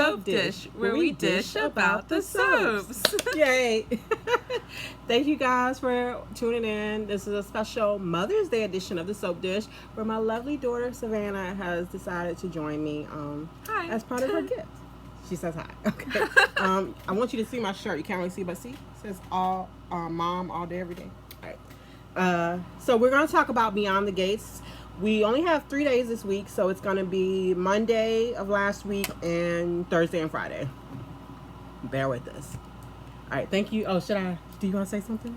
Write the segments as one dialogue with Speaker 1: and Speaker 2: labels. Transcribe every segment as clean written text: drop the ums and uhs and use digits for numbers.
Speaker 1: Soap Dish, where we dish about the soaps.
Speaker 2: Yay. Thank you guys for tuning in. This is a special Mother's Day edition of the Soap Dish, where my lovely daughter, Savannah, has decided to join me
Speaker 1: Hi.
Speaker 2: as part of her gift. She says hi. Okay. I want you to see my shirt. You can't really see, but see? It says all mom, all day, every day. All right. So we're going to talk about Beyond the Gates. We only have 3 days this week, so it's going to be Monday of last week and Thursday and Friday. Bear with us. All right, thank you. Oh, do you want to say something?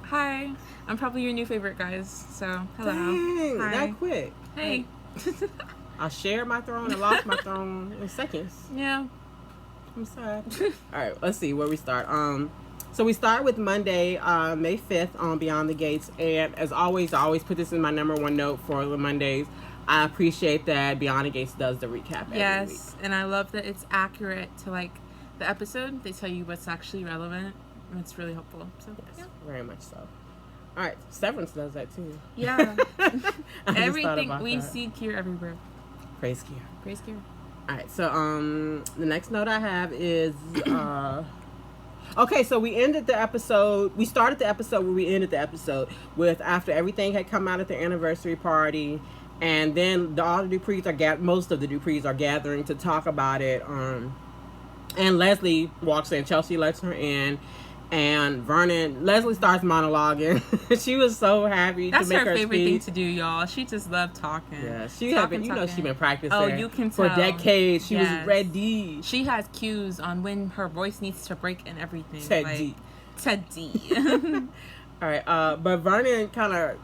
Speaker 1: Hi. I'm probably your new favorite, guys. So, hello.
Speaker 2: Dang,
Speaker 1: hi.
Speaker 2: that quick.
Speaker 1: Hey.
Speaker 2: I shared my throne and lost my throne in seconds.
Speaker 1: Yeah.
Speaker 2: I'm sad. All right, let's see where we start. So we start with Monday, May 5th on Beyond the Gates. And as always, I always put this in my number one note for the Mondays. I appreciate that Beyond the Gates does the recap every week.
Speaker 1: Yes, and I love that it's accurate to, like, the episode. They tell you what's actually relevant, and it's really helpful. So,
Speaker 2: yes,
Speaker 1: yeah.
Speaker 2: very much so. All right, Severance does that too.
Speaker 1: Yeah. Everything we
Speaker 2: that.
Speaker 1: see Kier everywhere.
Speaker 2: Praise Kier.
Speaker 1: Praise Kier.
Speaker 2: All right, so the next note I have is okay, so we ended the episode. We started the episode where we ended the episode with after everything had come out at the anniversary party, and then all the Duprees most of the Duprees are gathering to talk about it. And Leslie walks in. Chelsea lets her in, and Leslie starts monologuing. She was so happy
Speaker 1: That's
Speaker 2: to make her
Speaker 1: favorite
Speaker 2: speech.
Speaker 1: thing to do, y'all. She just loved talking.
Speaker 2: Yeah, she had been. You know, she been practicing.
Speaker 1: Oh, you can
Speaker 2: for
Speaker 1: tell.
Speaker 2: decades. She was
Speaker 1: Yes.
Speaker 2: ready.
Speaker 1: She has cues on when her voice needs to break and everything.
Speaker 2: Teddy.
Speaker 1: Teddy.
Speaker 2: All right, but Vernon kind of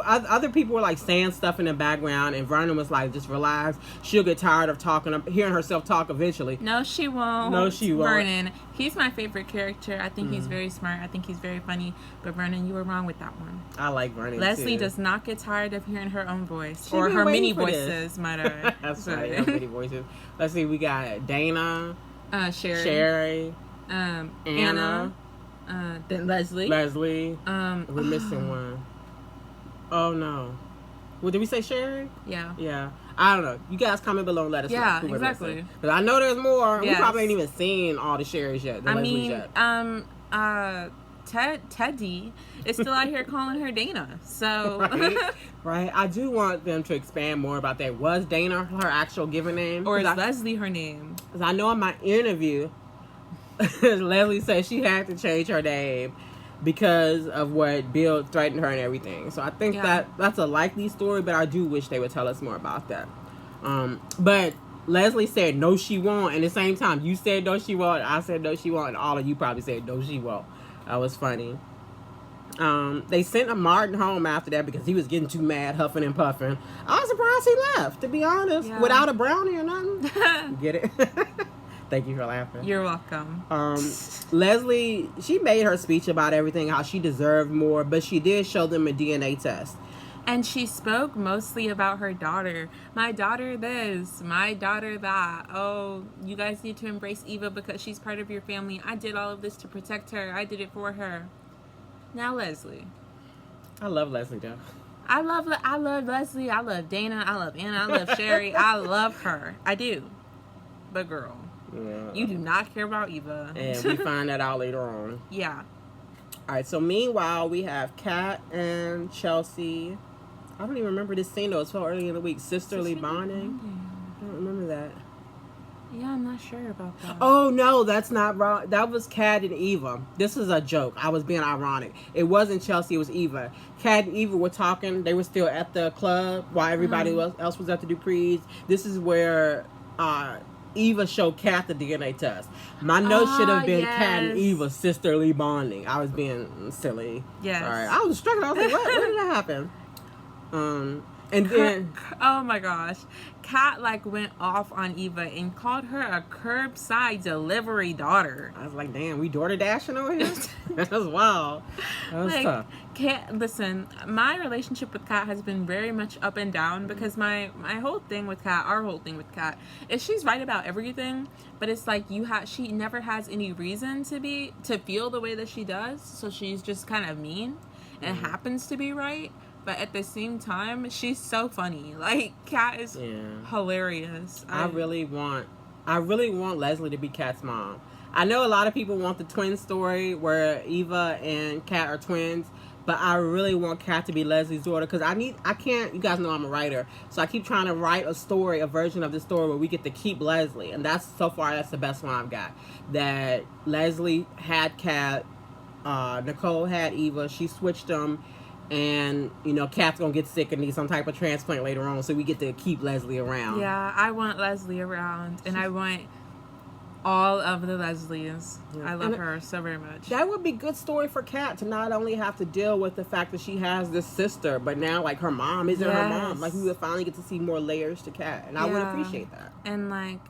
Speaker 2: other people were like saying stuff in the background, and Vernon was like, "Just relax. She'll get tired of hearing herself talk eventually."
Speaker 1: No, she won't.
Speaker 2: No, she won't.
Speaker 1: Vernon, he's my favorite character. I think he's very smart. I think he's very funny. But Vernon, you were wrong with that one.
Speaker 2: I like Vernon.
Speaker 1: Leslie
Speaker 2: too.
Speaker 1: does not get tired of hearing her own voice
Speaker 2: She
Speaker 1: or
Speaker 2: been
Speaker 1: her
Speaker 2: waiting
Speaker 1: many
Speaker 2: for this.
Speaker 1: voices, might I?
Speaker 2: That's right. Her many voices. Let's see. We got Dana,
Speaker 1: Sherry,
Speaker 2: Anna,
Speaker 1: then Leslie.
Speaker 2: We're missing one. Oh no. Well, did we say Sherry?
Speaker 1: Yeah.
Speaker 2: Yeah. I don't know. You guys comment below and let us know.
Speaker 1: Yeah,
Speaker 2: who we're
Speaker 1: exactly.
Speaker 2: missing. But I know there's more.
Speaker 1: Yes.
Speaker 2: We probably ain't even seen all the Sherrys yet. The Leslies yet.
Speaker 1: Teddy is still out here calling her Dana. So
Speaker 2: Right. I do want them to expand more about that. Was Dana her actual given name?
Speaker 1: or is Leslie her name?
Speaker 2: Because I know in my interview, Leslie said she had to change her name because of what Bill threatened her and everything. So I think that's a likely story, but I do wish they would tell us more about that. But Leslie said no she won't, and at the same time you said no she won't, I said no she won't, and all of you probably said no she won't. That was funny. They sent a Martin home after that because he was getting too mad, huffing and puffing. I was surprised he left, to be honest, without a brownie or nothing. Get it? Thank you for laughing.
Speaker 1: You're welcome.
Speaker 2: Leslie, she made her speech about everything, how she deserved more, but she did show them a DNA test.
Speaker 1: And she spoke mostly about her daughter. My daughter this, my daughter that. Oh, you guys need to embrace Eva because she's part of your family. I did all of this to protect her. I did it for her. Now Leslie.
Speaker 2: I love Leslie though.
Speaker 1: I love Leslie. I love Dana. I love Anna. I love Sherry. I love her. I do. But girl.
Speaker 2: Yeah.
Speaker 1: You do not care about Eva.
Speaker 2: And we find that out later on.
Speaker 1: Yeah.
Speaker 2: All right, so meanwhile, we have Kat and Chelsea. I don't even remember this scene, though. It's so early in the week. Sisterly bonding. I don't remember that.
Speaker 1: Yeah, I'm not sure about that.
Speaker 2: Oh, no, that's not wrong. That was Kat and Eva. This is a joke. I was being ironic. It wasn't Chelsea. It was Eva. Kat and Eva were talking. They were still at the club while everybody else was at the Duprees. This is where Eva showed Kat the DNA test. My note should have been Kat and Eva sisterly bonding. I was being silly.
Speaker 1: Yes.
Speaker 2: Sorry. I was struggling. I was like, what? When did that happen? And then
Speaker 1: oh my gosh, Kat like went off on Eva and called her a curbside delivery daughter.
Speaker 2: I was like, damn, we daughter dashing over here? That was wild. That was tough.
Speaker 1: Listen, my relationship with Kat has been very much up and down because my whole thing with Kat, our whole thing with Kat, is she's right about everything, but it's like she never has any reason to feel the way that she does, so she's just kind of mean and happens to be right. But at the same time, she's so funny. Like, Kat is hilarious.
Speaker 2: I really want I really want Leslie to be Kat's mom. I know a lot of people want the twin story where Eva and Kat are twins, but I really want Kat to be Leslie's daughter because I can't, you guys know I'm a writer, so I keep trying to write a story, a version of the story where we get to keep Leslie, and that's, so far, that's the best one I've got. That Leslie had Kat, Nicole had Eva, she switched them, and, you know, Kat's gonna get sick and need some type of transplant later on, so we get to keep Leslie around.
Speaker 1: Yeah, I want Leslie around, and I want all of the Leslies.
Speaker 2: Yeah.
Speaker 1: I love her so very much.
Speaker 2: That would be good story for Kat to not only have to deal with the fact that she has this sister, but now like her mom isn't her mom. Like we would finally get to see more layers to Kat, and I would appreciate that.
Speaker 1: And like,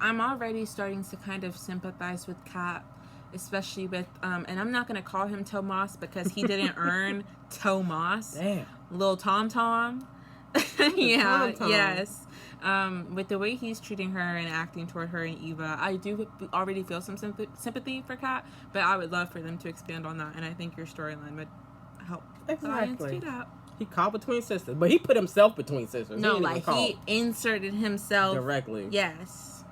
Speaker 1: I'm already starting to kind of sympathize with Kat, especially with and I'm not gonna call him Tomas because he didn't earn Tomas.
Speaker 2: Damn.
Speaker 1: Little Tom Tom. Yeah.
Speaker 2: Tom-tom.
Speaker 1: Yes. With the way he's treating her and acting toward her and Eva, I do already feel some sympathy for Kat, but I would love for them to expand on that, and I think your storyline would help the audience do that.
Speaker 2: He called between sisters, but he put himself between sisters.
Speaker 1: No, like he inserted himself
Speaker 2: directly.
Speaker 1: Yes.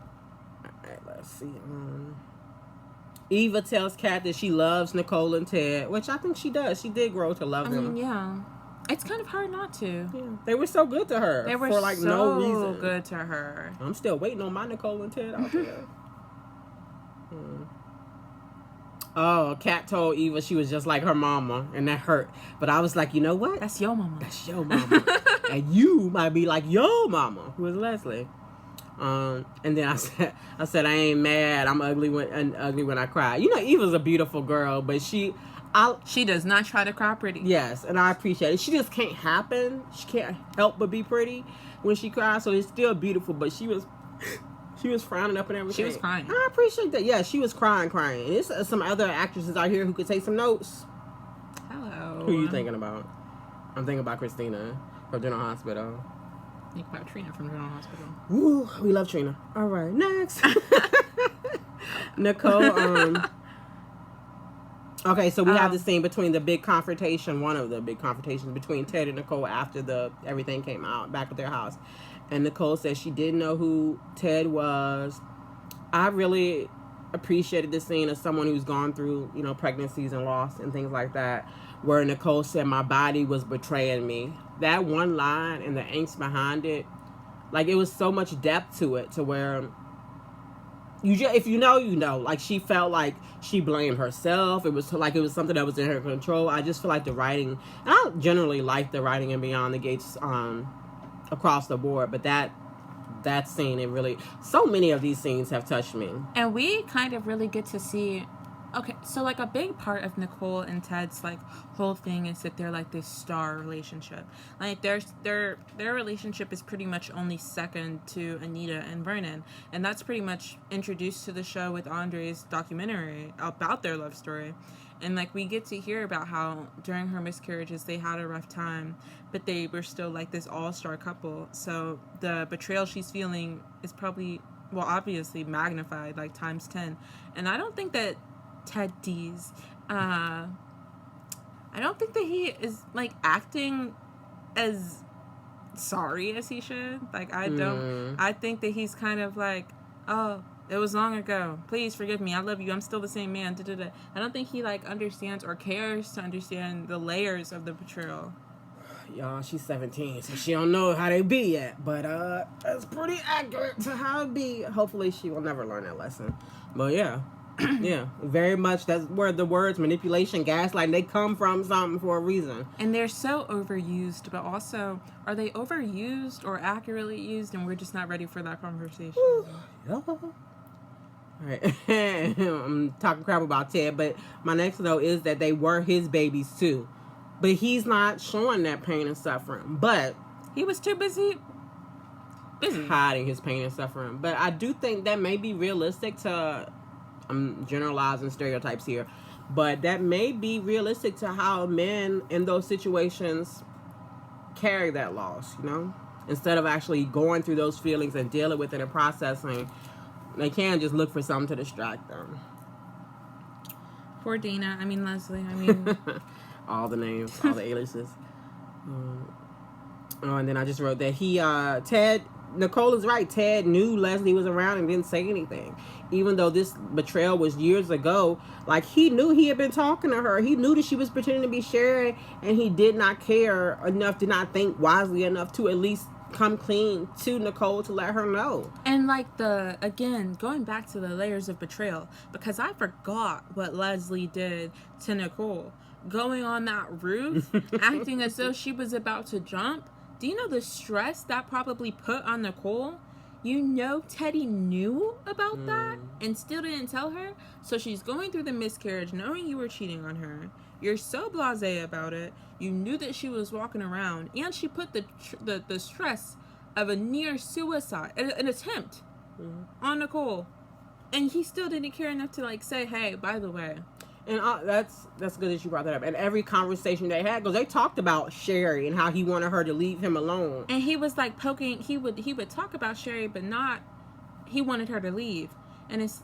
Speaker 2: All right, let's see. Eva tells Kat that she loves Nicole and Ted, which I think she does. She did grow to love them.
Speaker 1: Yeah. It's kind of hard not to.
Speaker 2: Yeah. They were so good to her.
Speaker 1: They were
Speaker 2: for like
Speaker 1: so
Speaker 2: no reason.
Speaker 1: good to her.
Speaker 2: I'm still waiting on my Nicole and Ted out there. Oh, Kat told Eva she was just like her mama, and that hurt. But I was like, you know what?
Speaker 1: That's your mama.
Speaker 2: That's your mama. And you might be like your mama, who is Leslie. And then I said I ain't mad. I'm ugly when I cry. You know, Eva's a beautiful girl, but she
Speaker 1: does not try to cry pretty.
Speaker 2: Yes, and I appreciate it. She just can't happen. She can't help but be pretty when she cries. So it's still beautiful, but she was frowning up and everything.
Speaker 1: She was crying.
Speaker 2: I appreciate that. Yeah, she was crying. And there's some other actresses out here who could take some notes.
Speaker 1: Hello.
Speaker 2: Who are you thinking about? I'm thinking about Christina from General Hospital.
Speaker 1: Think about Trina from General Hospital.
Speaker 2: Woo, we love Trina. All right, next. Nicole. Okay, so we have the scene between the big confrontation, one of the big confrontations between Ted and Nicole after everything came out back at their house. And Nicole says she didn't know who Ted was. I really appreciated this scene as someone who's gone through, you know, pregnancies and loss and things like that, where Nicole said, my body was betraying me. That one line and the angst behind it, like it was so much depth to it, to where if you know, you know. Like she felt like she blamed herself. It was something that was in her control. I just feel like the writing, and I generally like the writing in Beyond the Gates across the board, but that scene, it really, so many of these scenes have touched me.
Speaker 1: And we kind of really get to see, okay, so like a big part of Nicole and Ted's like whole thing is that they're like this star relationship. Like their relationship is pretty much only second to Anita and Vernon, and that's pretty much introduced to the show with Andre's documentary about their love story. And like we get to hear about how during her miscarriages they had a rough time, but they were still like this all-star couple. So the betrayal she's feeling is probably, well, obviously magnified like times 10. And I don't think that Ted Dees, I don't think that he is like acting as sorry as he should. Like I think that he's kind of like, oh, it was long ago, please forgive me, I love you, I'm still the same man. I don't think he like understands or cares to understand the layers of the betrayal.
Speaker 2: Y'all, she's 17, so she don't know how they be yet, but that's pretty accurate to how it be. Hopefully she will never learn that lesson. But yeah. Yeah, very much. That's where the words manipulation, gaslighting, they come from something for a reason.
Speaker 1: And they're so overused, but also, are they overused or accurately used? And we're just not ready for that conversation.
Speaker 2: All right. I'm talking crap about Ted, but my next note is that they were his babies too. But he's not showing that pain and suffering. But
Speaker 1: he was too busy
Speaker 2: hiding his pain and suffering. But I do think that may be realistic to... I'm generalizing stereotypes here, but that may be realistic to how men in those situations carry that loss, you know? Instead of actually going through those feelings and dealing with it and processing, they can just look for something to distract them.
Speaker 1: Poor Dana. I mean, Leslie. I mean...
Speaker 2: all the names, all the aliases. Oh, and then I just wrote that Ted Nicole is right. Ted knew Leslie was around and didn't say anything. Even though this betrayal was years ago, like, he knew he had been talking to her. He knew that she was pretending to be Sherry, and he did not care enough, did not think wisely enough to at least come clean to Nicole to let her know.
Speaker 1: And like again, going back to the layers of betrayal, because I forgot what Leslie did to Nicole. Going on that roof, acting as though she was about to jump. Do you know the stress that probably put on Nicole? You know Teddy knew about that and still didn't tell her. So she's going through the miscarriage knowing you were cheating on her. You're so blasé about it. You knew that she was walking around, and she put the stress of a near suicide, an attempt on Nicole. And he still didn't care enough to like say, hey, by the way.
Speaker 2: And that's good that you brought that up. And every conversation they had, because they talked about Sherry and how he wanted her to leave him alone.
Speaker 1: And he was like poking. He would talk about Sherry, but not. He wanted her to leave. And it's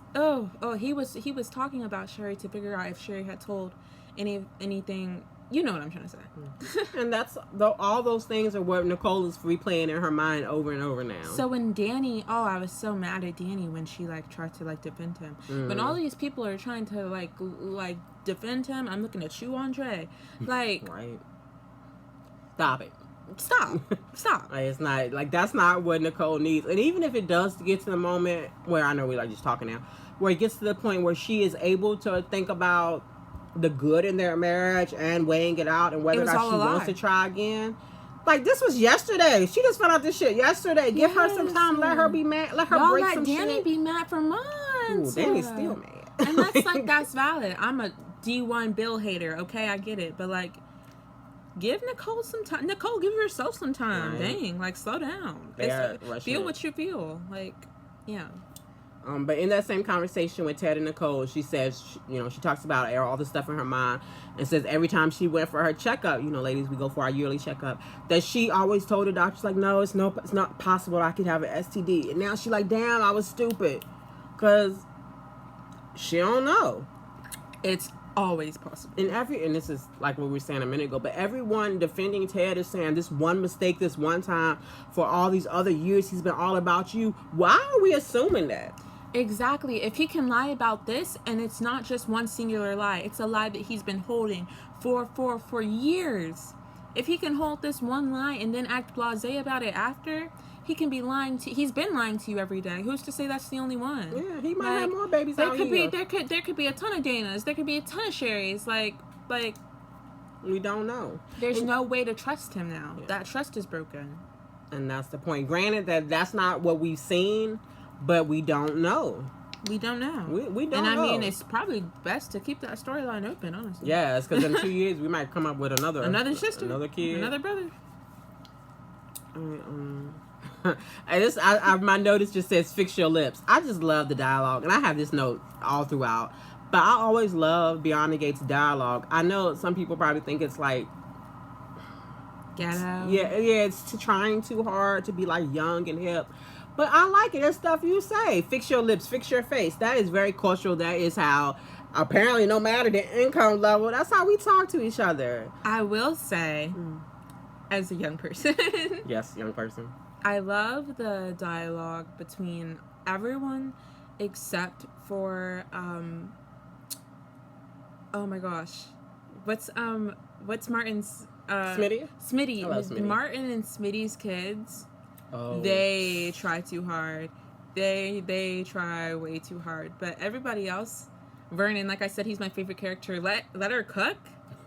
Speaker 1: he was talking about Sherry to figure out if Sherry had told anything. You know what I'm trying to say.
Speaker 2: And that's all those things are what Nicole is replaying in her mind over and over now.
Speaker 1: So when Danny, I was so mad at Danny when she like tried to like defend him. When all these people are trying to like defend him, I'm looking at you, Andre. Like,
Speaker 2: right. Stop it.
Speaker 1: Stop.
Speaker 2: Like, it's not like that's not what Nicole needs. And even if it does get to the moment where I know we like just talking now, where it gets to the point where she is able to think about the good in their marriage and weighing it out and whether or not she wants to try again. Like, this was yesterday. She just found out this shit yesterday. Give her some time. Let her be mad. Let her break some shit.
Speaker 1: Y'all let Danny be mad for months.
Speaker 2: Ooh, Danny's still mad.
Speaker 1: And that's valid. I'm a D1 Bill hater. Okay, I get it. But like, give Nicole some time. Nicole, give yourself some time. Right. Dang, like, slow down. Feel what you feel. Like, yeah.
Speaker 2: But in that same conversation with Ted and Nicole, she says, she talks about all the stuff in her mind and says every time she went for her checkup, ladies, we go for our yearly checkup, that she always told the doctor, like, no, it's not possible I could have an STD. And now she like, damn, I was stupid. Because she don't know.
Speaker 1: It's always possible.
Speaker 2: And this is like what we were saying a minute ago, but everyone defending Ted is saying this one mistake, this one time, for all these other years he's been all about you. Why are we assuming that?
Speaker 1: Exactly. If he can lie about this, and it's not just one singular lie, it's a lie that he's been holding for years. If he can hold this one lie and then act blasé about it after, he can be lying to. He's been lying to you every day. Who's to say that's the only one?
Speaker 2: Yeah, he might have more babies out here.
Speaker 1: There could be a ton of Danas. There could be a ton of Sherrys. Like
Speaker 2: we don't know.
Speaker 1: There's no way to trust him now. Yeah. That trust is broken.
Speaker 2: And that's the point. Granted that's not what we've seen. But we don't know.
Speaker 1: We don't know.
Speaker 2: We don't know.
Speaker 1: And I mean, it's probably best to keep that storyline open, honestly.
Speaker 2: Yeah, it's because in 2 years we might come up with another
Speaker 1: sister,
Speaker 2: another kid,
Speaker 1: another brother.
Speaker 2: My notice just says "fix your lips." I just love the dialogue, and I have this note all throughout. But I always love Beyond the Gates dialogue. I know some people probably think it's like
Speaker 1: ghetto.
Speaker 2: Yeah, it's trying too hard to be like young and hip. But I like it. That's stuff you say. Fix your lips, fix your face. That is very cultural. That is how, apparently, no matter the income level, that's how we talk to each other.
Speaker 1: I will say, as a young person.
Speaker 2: Yes, young person.
Speaker 1: I love the dialogue between everyone except for, oh my gosh. What's Martin's,
Speaker 2: Smitty?
Speaker 1: Smitty.
Speaker 2: I love Smitty.
Speaker 1: Martin and Smitty's kids.
Speaker 2: Oh.
Speaker 1: They try too hard. They try way too hard. But everybody else, Vernon, like I said, he's my favorite character. Let her cook.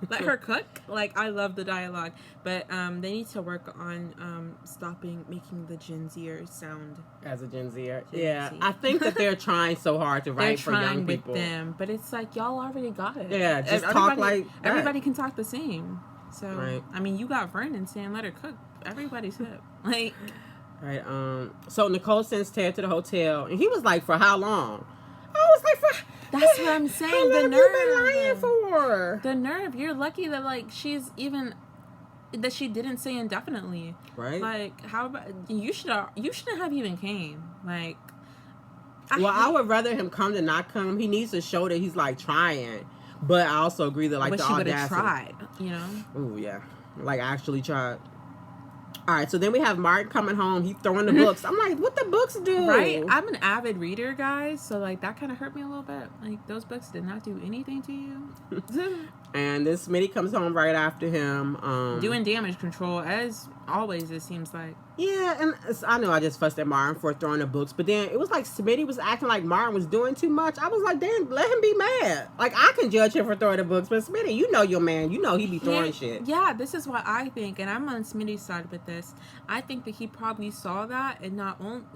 Speaker 1: Let her cook. Like, I love the dialogue. But they need to work on stopping making the Gen Zers sound
Speaker 2: as a Gen Zer. Yeah, I think that they're trying so hard to write for young people.
Speaker 1: With them, but it's like, y'all already got it.
Speaker 2: Yeah, just talk like that.
Speaker 1: Everybody can talk the same. So
Speaker 2: right.
Speaker 1: I mean, you got Vernon saying let her cook. Everybody's hip. Like.
Speaker 2: Right. So Nicole sends Ted to the hotel, and he was like, "For how long?" I was like,
Speaker 1: That's what I'm saying.
Speaker 2: How long
Speaker 1: the nerve.
Speaker 2: You been lying for?
Speaker 1: The nerve. You're lucky that that she didn't say indefinitely.
Speaker 2: Right.
Speaker 1: Like, how about you shouldn't have even came. Like.
Speaker 2: I would rather him come than not come. He needs to show that he's like trying, but I also agree that like the audacity.
Speaker 1: Tried. You know.
Speaker 2: Ooh yeah, like actually tried. All right, so then we have Martin coming home. He's throwing the books. I'm like, what the books do?
Speaker 1: Right? I'm an avid reader, guys, so like that kind of hurt me a little bit. Like those books did not do anything to you.
Speaker 2: And then Smitty comes home right after him.
Speaker 1: Doing damage control, as always, it seems like.
Speaker 2: Yeah, and I know I just fussed at Martin for throwing the books, but then it was like Smitty was acting like Martin was doing too much. I was like, damn, let him be mad. Like, I can judge him for throwing the books, but Smitty, you know your man. You know he be throwing shit.
Speaker 1: Yeah, this is what I think, and I'm on Smitty's side with this. I think that he probably saw that, and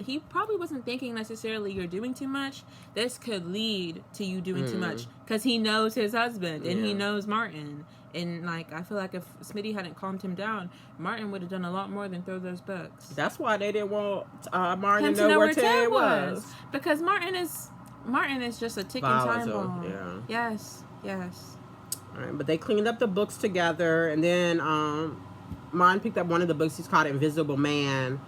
Speaker 1: he probably wasn't thinking necessarily you're doing too much. This could lead to you doing too much, because he knows his husband, and he knows Martin. And, like, I feel like if Smitty hadn't calmed him down, Martin would have done a lot more than throw those books.
Speaker 2: That's why they didn't want Martin to know where Ted was.
Speaker 1: Because Martin is just a ticking time bomb. Yeah. Yes.
Speaker 2: All right, but they cleaned up the books together, and then Martin picked up one of the books. He's called Invisible Man.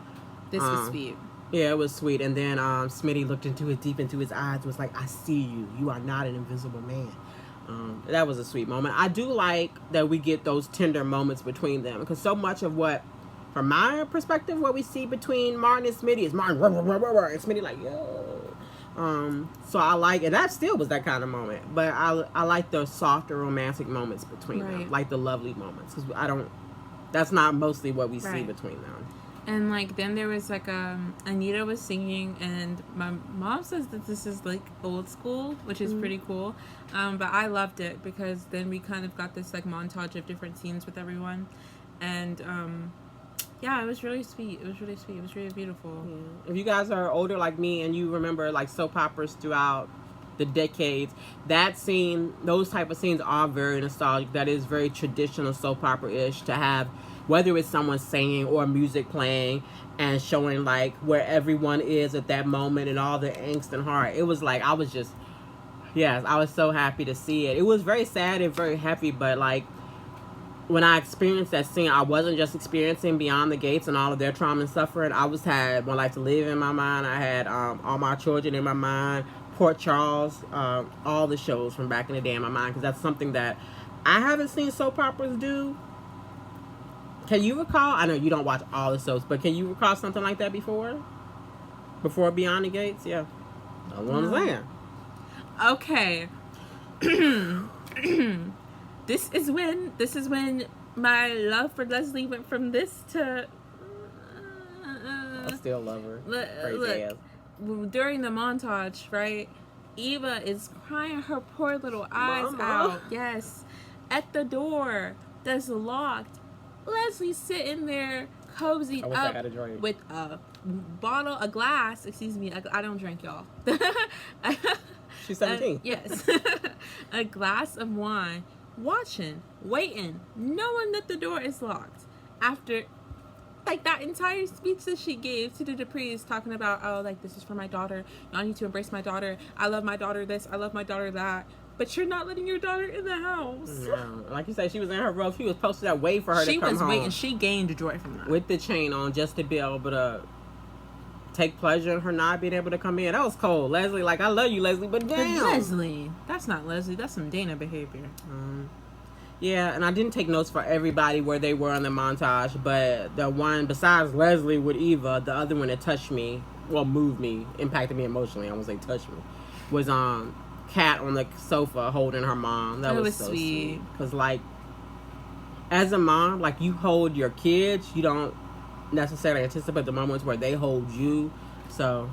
Speaker 1: This was sweet.
Speaker 2: Yeah, it was sweet. And then Smitty looked deep into his eyes, was like, I see you. You are not an invisible man. That was a sweet moment. I do like that we get those tender moments between them, because so much of what, from my perspective, what we see between Martin and Smitty is Martin and Smitty like, yo. So I like, and that still was that kind of moment, but I like the softer romantic moments between them, like the lovely moments, because that's not mostly what we see between them.
Speaker 1: And, like, then there was, like, Anita was singing, and my mom says that this is, like, old school, which is pretty cool. But I loved it, because then we kind of got this, like, montage of different scenes with everyone. And, yeah, it was really sweet. It was really beautiful.
Speaker 2: Yeah. If you guys are older like me and you remember, like, soap operas throughout the decades, that scene, those type of scenes are very nostalgic. That is very traditional soap opera-ish to have, whether it's someone singing or music playing and showing like where everyone is at that moment and all the angst and heart. It was like, I was so happy to see it. It was very sad and very heavy, but like when I experienced that scene, I wasn't just experiencing Beyond the Gates and all of their trauma and suffering. I had One Life to Live in my mind. I had All My Children in my mind, Port Charles, all the shows from back in the day in my mind, because that's something that I haven't seen soap operas do. Can you recall? I know you don't watch all the soaps, but can you recall something like that before? Before Beyond the Gates? Yeah. That's what I'm saying.
Speaker 1: Okay. This is when my love for Leslie went from this to...
Speaker 2: I still love her.
Speaker 1: Look, during the montage, right? Eva is crying her poor little eyes out. Yes. At the door that's locked. Leslie's sitting there, cozied up with a glass. Excuse me, I don't drink, y'all.
Speaker 2: She's 17.
Speaker 1: Yes. A glass of wine, watching, waiting, knowing that the door is locked. After, like, that entire speech that she gave to the Duprees, talking about, oh, like, this is for my daughter. Y'all need to embrace my daughter. I love my daughter this. I love my daughter that. But you're not letting your daughter in the house.
Speaker 2: No. Like you said, she was in her robe. She was posted that way for her to come home.
Speaker 1: She was waiting. She gained joy from that.
Speaker 2: With the chain on, just to be able to take pleasure in her not being able to come in. That was cold. Leslie, like, I love you, Leslie, but damn.
Speaker 1: But Leslie. That's not Leslie. That's some Dana behavior.
Speaker 2: Yeah, and I didn't take notes for everybody where they were on the montage, but the one, besides Leslie with Eva, the other one that touched me, well, moved me, impacted me emotionally, I won't say touched me, was Kat on the sofa holding her mom. That was so sweet. Because, like, as a mom, like, you hold your kids, you don't necessarily anticipate the moments where they hold you. So,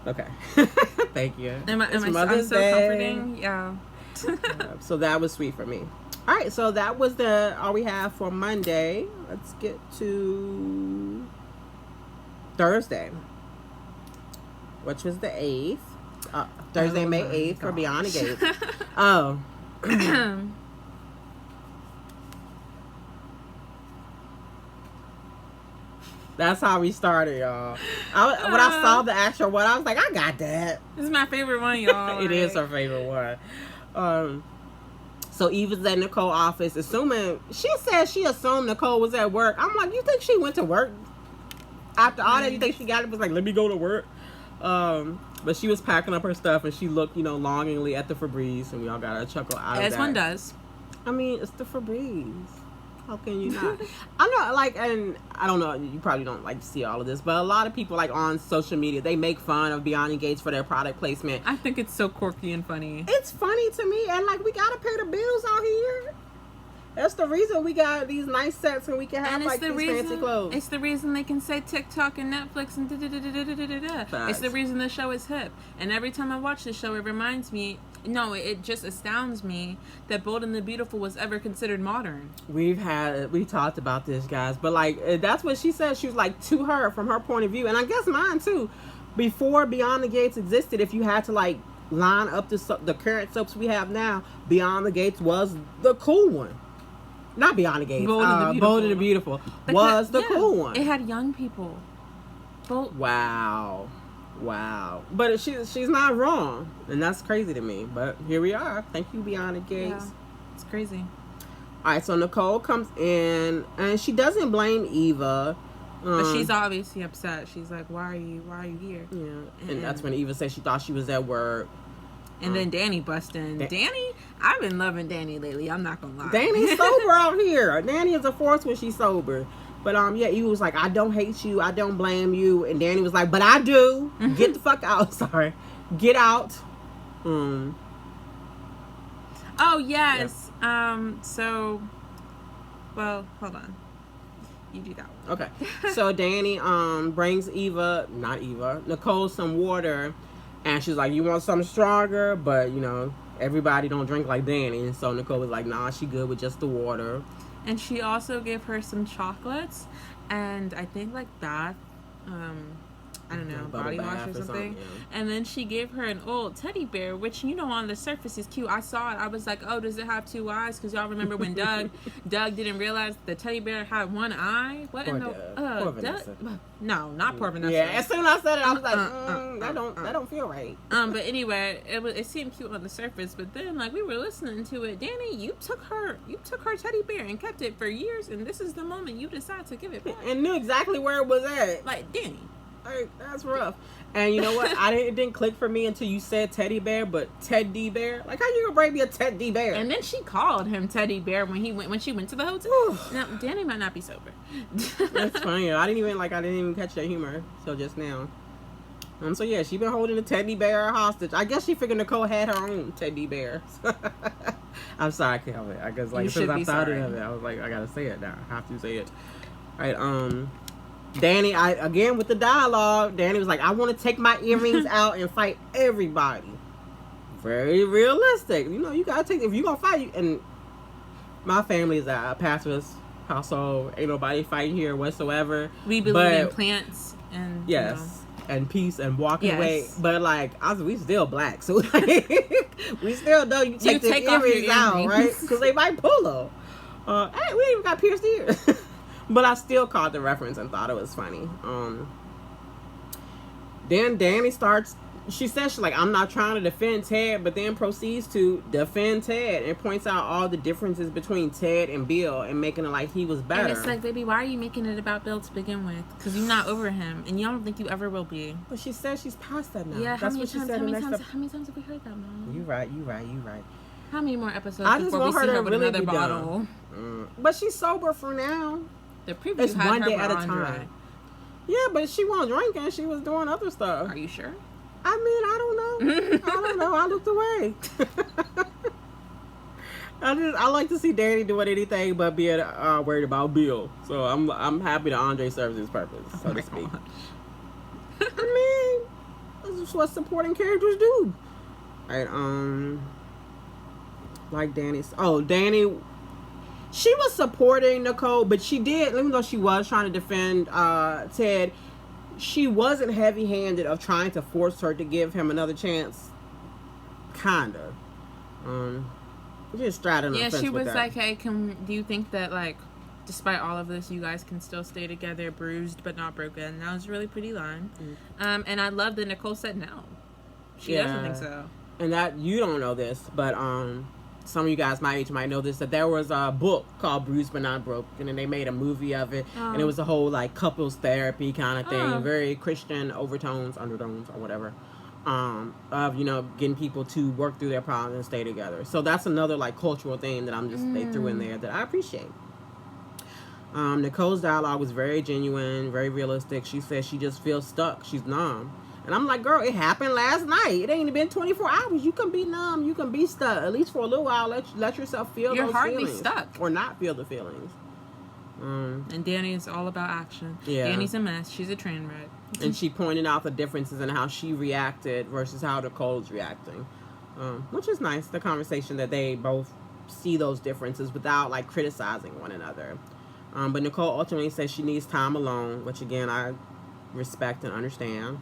Speaker 2: okay. Thank you.
Speaker 1: Am I so comforting? Yeah.
Speaker 2: So that was sweet for me. All right, so that was all we have for Monday. Let's get to Thursday, which was the 8th. Thursday, May 8th for Beyond the Gates. Oh. That's how we started, y'all. When I saw the actual one, I was like, I got that.
Speaker 1: This is my favorite one, y'all.
Speaker 2: It is her favorite one. So Eva's at Nicole's office, assuming, she said she assumed Nicole was at work. I'm like, you think she went to work? After all that, you think she got it? Was like, let me go to work. But she was packing up her stuff, and she looked, longingly at the Febreze, and we all got a chuckle out of that.
Speaker 1: As one does.
Speaker 2: I mean, it's the Febreze. How can you not? I know, like, and I don't know, you probably don't like to see all of this, but a lot of people, like, on social media, they make fun of Beyond Gates for their product placement.
Speaker 1: I think it's so quirky and funny.
Speaker 2: It's funny to me, and, like, we gotta pay the bills out here. That's the reason we got these nice sets and we can have, like, these fancy clothes.
Speaker 1: It's the reason they can say TikTok and Netflix and da-da-da-da-da-da-da-da. It's the reason the show is hip. And every time I watch the show, it reminds me, no, it just astounds me that Bold and the Beautiful was ever considered modern.
Speaker 2: We talked about this, guys, but, like, that's what she said. She was like, to her, from her point of view, and I guess mine too. Before Beyond the Gates existed, if you had to, like, line up the current soaps we have now, Beyond the Gates was the cool one. Not Beyond the Gates. Bold and the Beautiful was the cool one.
Speaker 1: It had young people.
Speaker 2: Wow. But she's not wrong, and that's crazy to me. But here we are. Thank you, Beyond the Gates.
Speaker 1: Yeah, it's crazy.
Speaker 2: All right, so Nicole comes in, and she doesn't blame Eva.
Speaker 1: But she's obviously upset. She's like, "Why are you here?"
Speaker 2: Yeah, and that's when Eva said she thought she was at work.
Speaker 1: And then Danny bust in. Danny, I've been loving Danny lately. I'm not gonna lie.
Speaker 2: Danny's sober out here. Danny is a force when she's sober. But yeah, Eva was like, I don't hate you. I don't blame you. And Danny was like, but I do. Get the fuck out. Sorry. Get out.
Speaker 1: Oh, yes. Yeah. So, well, hold on. You do that one.
Speaker 2: Okay. So Danny brings Nicole some water. And she's like, you want something stronger? But, you know, everybody don't drink like Danny. And so Nicole was like, nah, she good with just the water.
Speaker 1: And she also gave her some chocolates. And I think, like, bath, I don't know, body wash or something. Yeah. And then she gave her an old teddy bear, which, you know, on the surface is cute. I saw it. I was like, oh, does it have two eyes? Because y'all remember when Doug didn't realize the teddy bear had one eye? What
Speaker 2: poor
Speaker 1: in the...
Speaker 2: poor Vanessa.
Speaker 1: No, not poor Vanessa.
Speaker 2: Yeah, as soon as I said it, I was like, that don't feel right.
Speaker 1: But anyway, it seemed cute on the surface, but then, like, we were listening to it. Danny, you took her teddy bear and kept it for years, and this is the moment you decide to give it back.
Speaker 2: And knew exactly where it was at.
Speaker 1: Like, Danny.
Speaker 2: Like, that's rough. And you know what? It didn't click for me until you said teddy bear, but Teddy Bear. Like, how you gonna bring me a Teddy Bear?
Speaker 1: And then she called him Teddy Bear when she went to the hotel. Now, Danny might not be sober.
Speaker 2: That's funny. I didn't even catch that humor till just now. So yeah, she been holding the teddy bear hostage. I guess she figured Nicole had her own teddy bear. I'm sorry, I can't help it. I guess, like, as soon as I thought of it, I was like, I gotta say it now. I have to say it. All right, Danny, again with the dialogue, Danny was like, I want to take my earrings out and fight everybody. Very realistic. You know, you gotta take, if you gonna fight, and my family is a pacifist household. Ain't nobody fighting here whatsoever.
Speaker 1: We believe in plants and,
Speaker 2: yes, you know, and peace and walking away. But, like, we still black, so like, we still know you take the earrings out, right? Because they might pull them. Hey, we ain't even got pierced ears. But I still caught the reference and thought it was funny. Then Danny starts, she says, she's like, I'm not trying to defend Ted, but then proceeds to defend Ted and points out all the differences between Ted and Bill and making it like he was better.
Speaker 1: And it's like, baby, why are you making it about Bill to begin with? Because you're not over him, and you don't think you ever will be.
Speaker 2: But she says she's past that now.
Speaker 1: Yeah, how many times have we heard that, Mom?
Speaker 2: You right.
Speaker 1: How many more episodes before we see her with another bottle?
Speaker 2: But she's sober for now.
Speaker 1: The preview
Speaker 2: it's
Speaker 1: had
Speaker 2: one
Speaker 1: her
Speaker 2: day at a
Speaker 1: Andre.
Speaker 2: time. Yeah, but she wasn't drinking. She was doing other stuff.
Speaker 1: Are you sure?
Speaker 2: I mean, I don't know. I looked away. I like to see Danny doing anything but being worried about Bill. So I'm happy that Andre serves his purpose, so to speak. I mean, this is what supporting characters do. All right, like Danny. She was supporting Nicole, but she did, even though she was trying to defend Ted, she wasn't heavy-handed of trying to force her to give him another chance. Kinda. Just straddling the fence.
Speaker 1: She was
Speaker 2: with
Speaker 1: like, hey, do you think that, like, despite all of this, you guys can still stay together, bruised but not broken? And that was a really pretty line. And I love that Nicole said no. She doesn't think so.
Speaker 2: And that, you don't know this, but some of you guys my age might know this, that there was a book called Bruised But Not Broken, and they made a movie of it, and it was a whole, like, couples therapy kind of thing, very Christian undertones, or whatever, of, you know, getting people to work through their problems and stay together. So that's another, like, cultural thing that they threw in there that I appreciate. Nicole's dialogue was very genuine, very realistic. She said she just feels stuck. She's numb. And I'm like, girl, it happened last night. It ain't even been 24 hours. You can be numb. You can be stuck. At least for a little while, let yourself feel
Speaker 1: You're
Speaker 2: those
Speaker 1: hardly
Speaker 2: feelings.
Speaker 1: stuck.
Speaker 2: Or not feel the feelings.
Speaker 1: And Danny is all about action.
Speaker 2: Yeah.
Speaker 1: Danny's a mess. She's a train wreck.
Speaker 2: And she pointed out the differences in how she reacted versus how Nicole's reacting. Which is nice, the conversation that they both see those differences without, like, criticizing one another. But Nicole ultimately says she needs time alone, which, again, I respect and understand.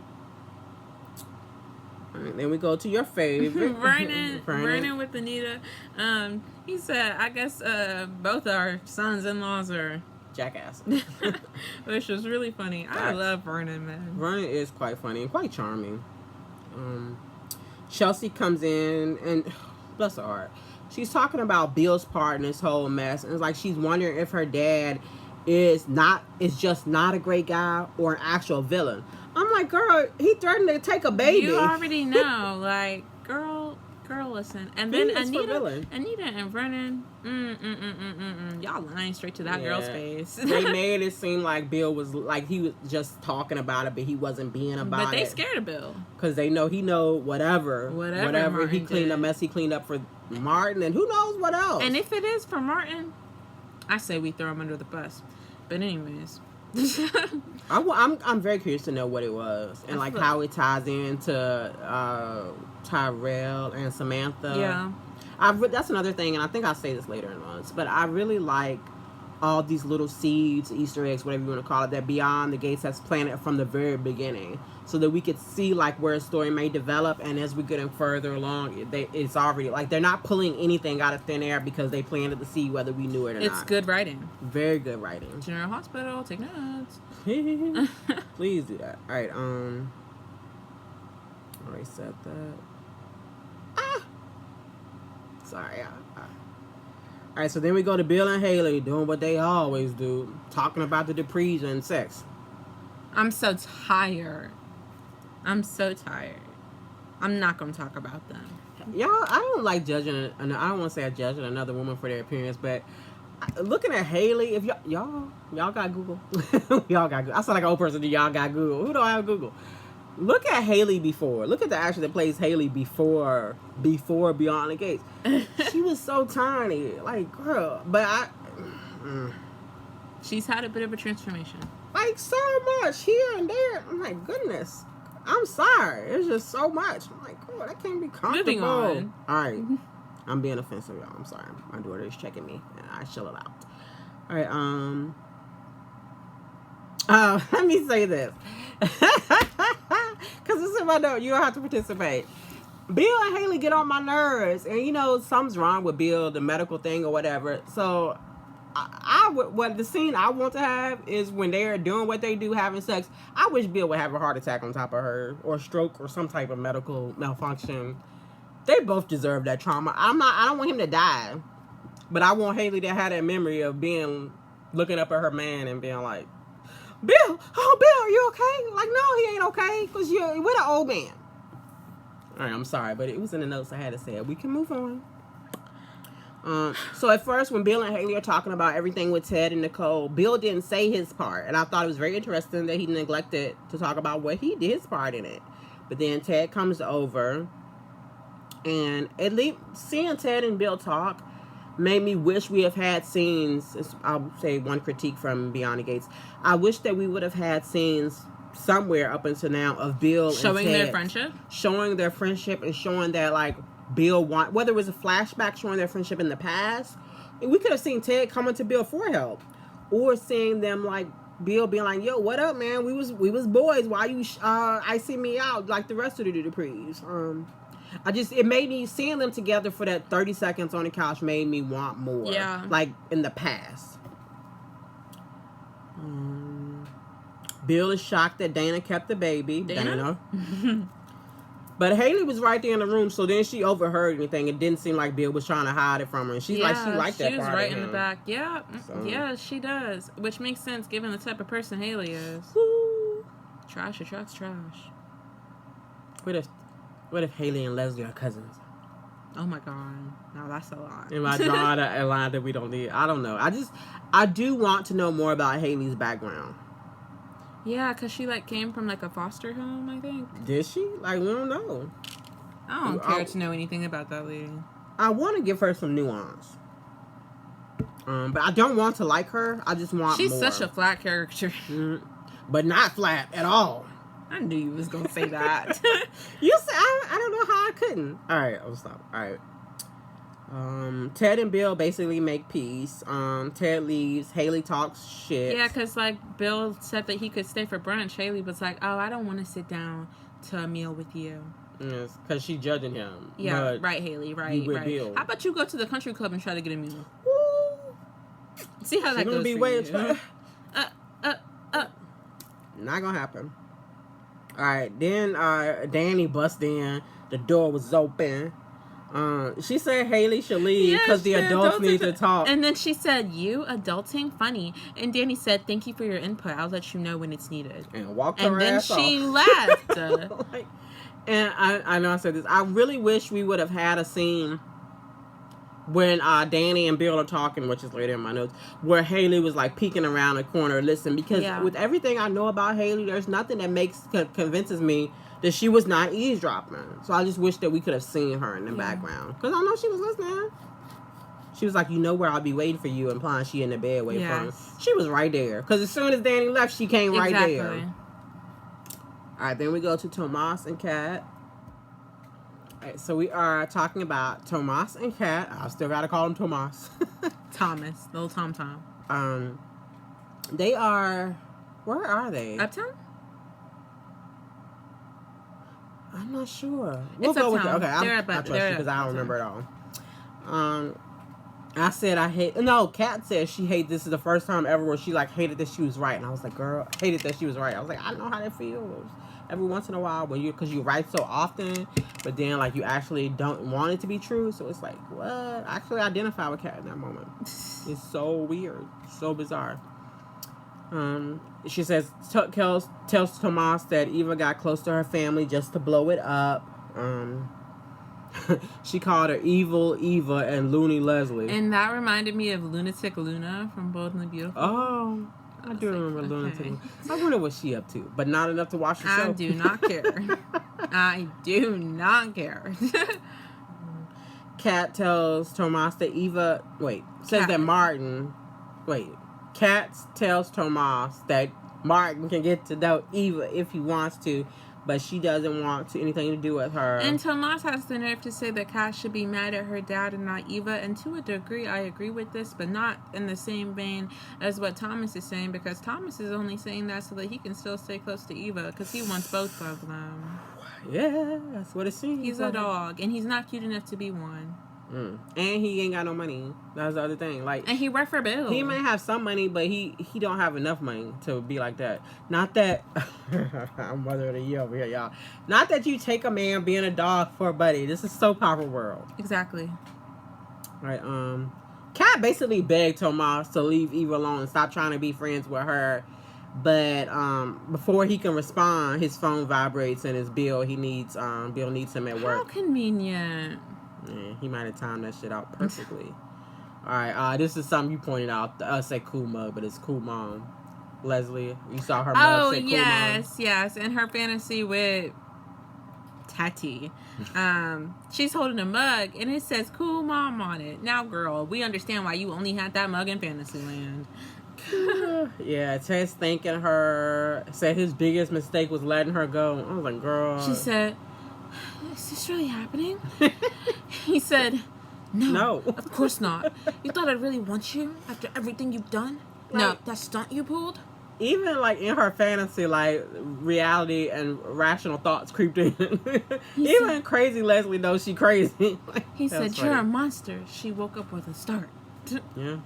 Speaker 2: All right, then we go to your favorite.
Speaker 1: Vernon with Anita. He said, I guess both our sons-in-laws are
Speaker 2: jackasses.
Speaker 1: which was really funny. I love Vernon, man.
Speaker 2: Vernon is quite funny and quite charming. Chelsea comes in and bless her heart, she's talking about Bill's part in this whole mess, and it's like she's wondering if her dad is just not a great guy or an actual villain. I'm like, girl, he threatened to take a baby.
Speaker 1: You already know, like, girl, listen. And then Anita and Vernon, y'all lying straight to that girl's face.
Speaker 2: They made it seem like Bill was like he was just talking about it, but he wasn't being about it.
Speaker 1: But they scared of Bill
Speaker 2: because they know whatever
Speaker 1: Martin
Speaker 2: he cleaned up mess he cleaned up for Martin, and who knows what else.
Speaker 1: And if it is for Martin, I say we throw him under the bus. But anyways.
Speaker 2: I'm very curious to know what it was and like how it ties into Tyrell and Samantha.
Speaker 1: Yeah,
Speaker 2: that's another thing, and I think I'll say this later in months. But I really like all these little seeds, Easter eggs, whatever you want to call it, that Beyond the Gates has planted from the very beginning, so that we could see like where a story may develop. And as we're getting further along, it's already like they're not pulling anything out of thin air because they planted the seed, whether we knew it or not.
Speaker 1: It's good writing.
Speaker 2: Very good writing.
Speaker 1: General Hospital, take notes.
Speaker 2: Please do that. All right. Already said that. Sorry. All right. So then we go to Bill and Haley doing what they always do, talking about the Duprees and sex.
Speaker 1: I'm so tired. I'm not gonna talk about them.
Speaker 2: Y'all, I don't like judging. I don't want to say I judging another woman for their appearance, but looking at Haley, if y'all got Google, y'all got Google. I sound like an old person. Do y'all got Google? Who don't have Google? Look at Haley before. Look at the actor that plays Haley before Beyond the Gates. She was so tiny, like girl. But
Speaker 1: she's had a bit of a transformation.
Speaker 2: Like so much here and there. I'm like, goodness. I'm sorry. It's just so much. I'm like, oh, that can't be comfortable.
Speaker 1: Moving on.
Speaker 2: All right. I'm being offensive, y'all. I'm sorry. My daughter is checking me, and I chill it out. All right. Let me say this, because this is my note. You don't have to participate. Bill and Haley get on my nerves, and you know something's wrong with Bill, the medical thing or whatever. So, what the scene I want to have is when they're doing what they do, having sex. I wish Bill would have a heart attack on top of her, or a stroke, or some type of medical malfunction. They both deserve that trauma. I don't want him to die, but I want Haley to have that memory of looking up at her man and being like, Bill, are you okay? Like, no, he ain't okay, because we're the old man. All right, I'm sorry, but it was in the notes. I had to say it. We can move on. So at first, when Bill and Haley are talking about everything with Ted and Nicole, Bill didn't say his part, and I thought it was very interesting that he neglected to talk about what he did his part in it. But then Ted comes over, and at least seeing Ted and Bill talk made me wish we have had scenes. I'll say one critique from Beyond the Gates. I wish that we would have had scenes somewhere up until now of Bill
Speaker 1: showing
Speaker 2: and Ted,
Speaker 1: showing
Speaker 2: their friendship, and showing that like Bill whether it was a flashback showing their friendship in the past. We could have seen Ted coming to Bill for help, or seeing them like Bill being like, "Yo, what up, man? We was boys. Why you icing me out like the rest of the Duprees?" It made me seeing them together for that 30 seconds on the couch made me want more.
Speaker 1: Yeah.
Speaker 2: Like in the past. Bill is shocked that Dana kept the baby. Dana? But Haley was right there in the room, so then she overheard anything. It didn't seem like Bill was trying to hide it from her. And she's like, she liked that part. She was
Speaker 1: right in the back. Yeah. So. Yeah, she does. Which makes sense given the type of person Haley is.
Speaker 2: Woo.
Speaker 1: Trash attracts trash.
Speaker 2: What if Haley and Leslie are cousins?
Speaker 1: Oh my god. No, that's a lot.
Speaker 2: Am I drawing a line that we don't need? I don't know. I do want to know more about Haley's background.
Speaker 1: Yeah, because she, like, came from, like, a foster home, I think.
Speaker 2: Did she? Like, we don't know.
Speaker 1: I don't care to know anything about that lady.
Speaker 2: I want to give her some nuance. But I don't want to like her. I just want
Speaker 1: She's
Speaker 2: more.
Speaker 1: such a flat character.
Speaker 2: But not flat at all.
Speaker 1: I knew you was going to say that.
Speaker 2: You said, I don't know how I couldn't. All right, I'll stop. All right. Ted and Bill basically make peace. Ted leaves. Haley talks shit.
Speaker 1: Yeah, because, like, Bill said that he could stay for brunch. Haley was like, oh, I don't want to sit down to a meal with you.
Speaker 2: Yes, because she's judging him.
Speaker 1: Yeah, right, Haley, right.
Speaker 2: Bill.
Speaker 1: How about you go to the country club and try to get a meal?
Speaker 2: Woo.
Speaker 1: See how that goes
Speaker 2: be
Speaker 1: for
Speaker 2: way
Speaker 1: you.
Speaker 2: Not gonna happen. All right, then Danny busts in. The door was open. She said Haley should leave because the adults need to talk.
Speaker 1: And then she said, you adulting? Funny. And Danny said, thank you for your input. I'll let you know when it's needed.
Speaker 2: And walked her ass off.
Speaker 1: And then she left.
Speaker 2: Like, and I know I said this. I really wish we would have had a scene when Danny and Bill are talking, which is later in my notes, where Haley was like peeking around the corner, listen, because with everything I know about Haley, there's nothing that convinces me that she was not eavesdropping. So I just wish that we could have seen her in the background, because I know she was listening. She was like, you know where I'll be waiting for you, implying she in the bed waiting for him. She was right there, because as soon as Danny left, she came right there. All right, then we go to Tomas and Kat. All right, so we are talking about Tomas and Kat. I still gotta call him Tomas.
Speaker 1: Thomas, little Tom.
Speaker 2: They are. Where are they?
Speaker 1: Uptown.
Speaker 2: I'm not sure.
Speaker 1: We'll go with it.
Speaker 2: Okay, I trust you because I don't remember it all. I said I hate. No, Kat said she hated. This is the first time ever where she like hated that she was right, and I was like, girl, hated that she was right. I was like, I know how that feels. Every once in a while, when because you write so often, but then like you actually don't want it to be true. So it's like, what? I actually identify with Kat in that moment. It's so weird, so bizarre. She says tells Tomas that Eva got close to her family just to blow it up. She called her evil Eva and loony Leslie.
Speaker 1: And that reminded me of Lunatic Luna from Bold and the Beautiful.
Speaker 2: Oh, I do remember Lunatic Luna. I wonder what she up to, but not enough to watch the show.
Speaker 1: I do not care. I do not care.
Speaker 2: Kat tells Tomas that Kat tells Tomas that Martin can get to know Eva if he wants to, but she doesn't want anything to do with her.
Speaker 1: And Tomas has the nerve to say that Kat should be mad at her dad and not Eva. And to a degree, I agree with this, but not in the same vein as what Thomas is saying, because Thomas is only saying that so that he can still stay close to Eva, because he wants both of them.
Speaker 2: Yeah, that's what it seems.
Speaker 1: He's a dog, and he's not cute enough to be one.
Speaker 2: And he ain't got no money. That's the other thing. Like,
Speaker 1: and he worked for Bill.
Speaker 2: He may have some money, but he don't have enough money to be like that. Not that I'm mother of the year over here, y'all. Not that you take a man being a dog for a buddy. This is soap opera world.
Speaker 1: Exactly.
Speaker 2: Right. Kat basically begged Tomas to leave Eva alone and stop trying to be friends with her. But before he can respond, his phone vibrates and it's Bill. Bill needs him at work.
Speaker 1: How convenient.
Speaker 2: Yeah, he might have timed that shit out perfectly. All right, this is something you pointed out. Say cool mug, but it's cool mom. Leslie, you saw her mug say cool mom.
Speaker 1: Yes. In her fantasy with Tati, she's holding a mug and it says cool mom on it. Now, girl, we understand why you only had that mug in Fantasyland.
Speaker 2: Yeah, Ted's thanking her. Said his biggest mistake was letting her go. I was like, girl.
Speaker 1: She said, is this really happening? He said, no, of course not. You thought I'd really want you after everything you've done? Like, no, that stunt you pulled?
Speaker 2: Even like in her fantasy, like reality and rational thoughts creeped in. Even crazy Leslie knows she crazy.
Speaker 1: He said, you're a monster. She woke up with a start.
Speaker 2: Yeah.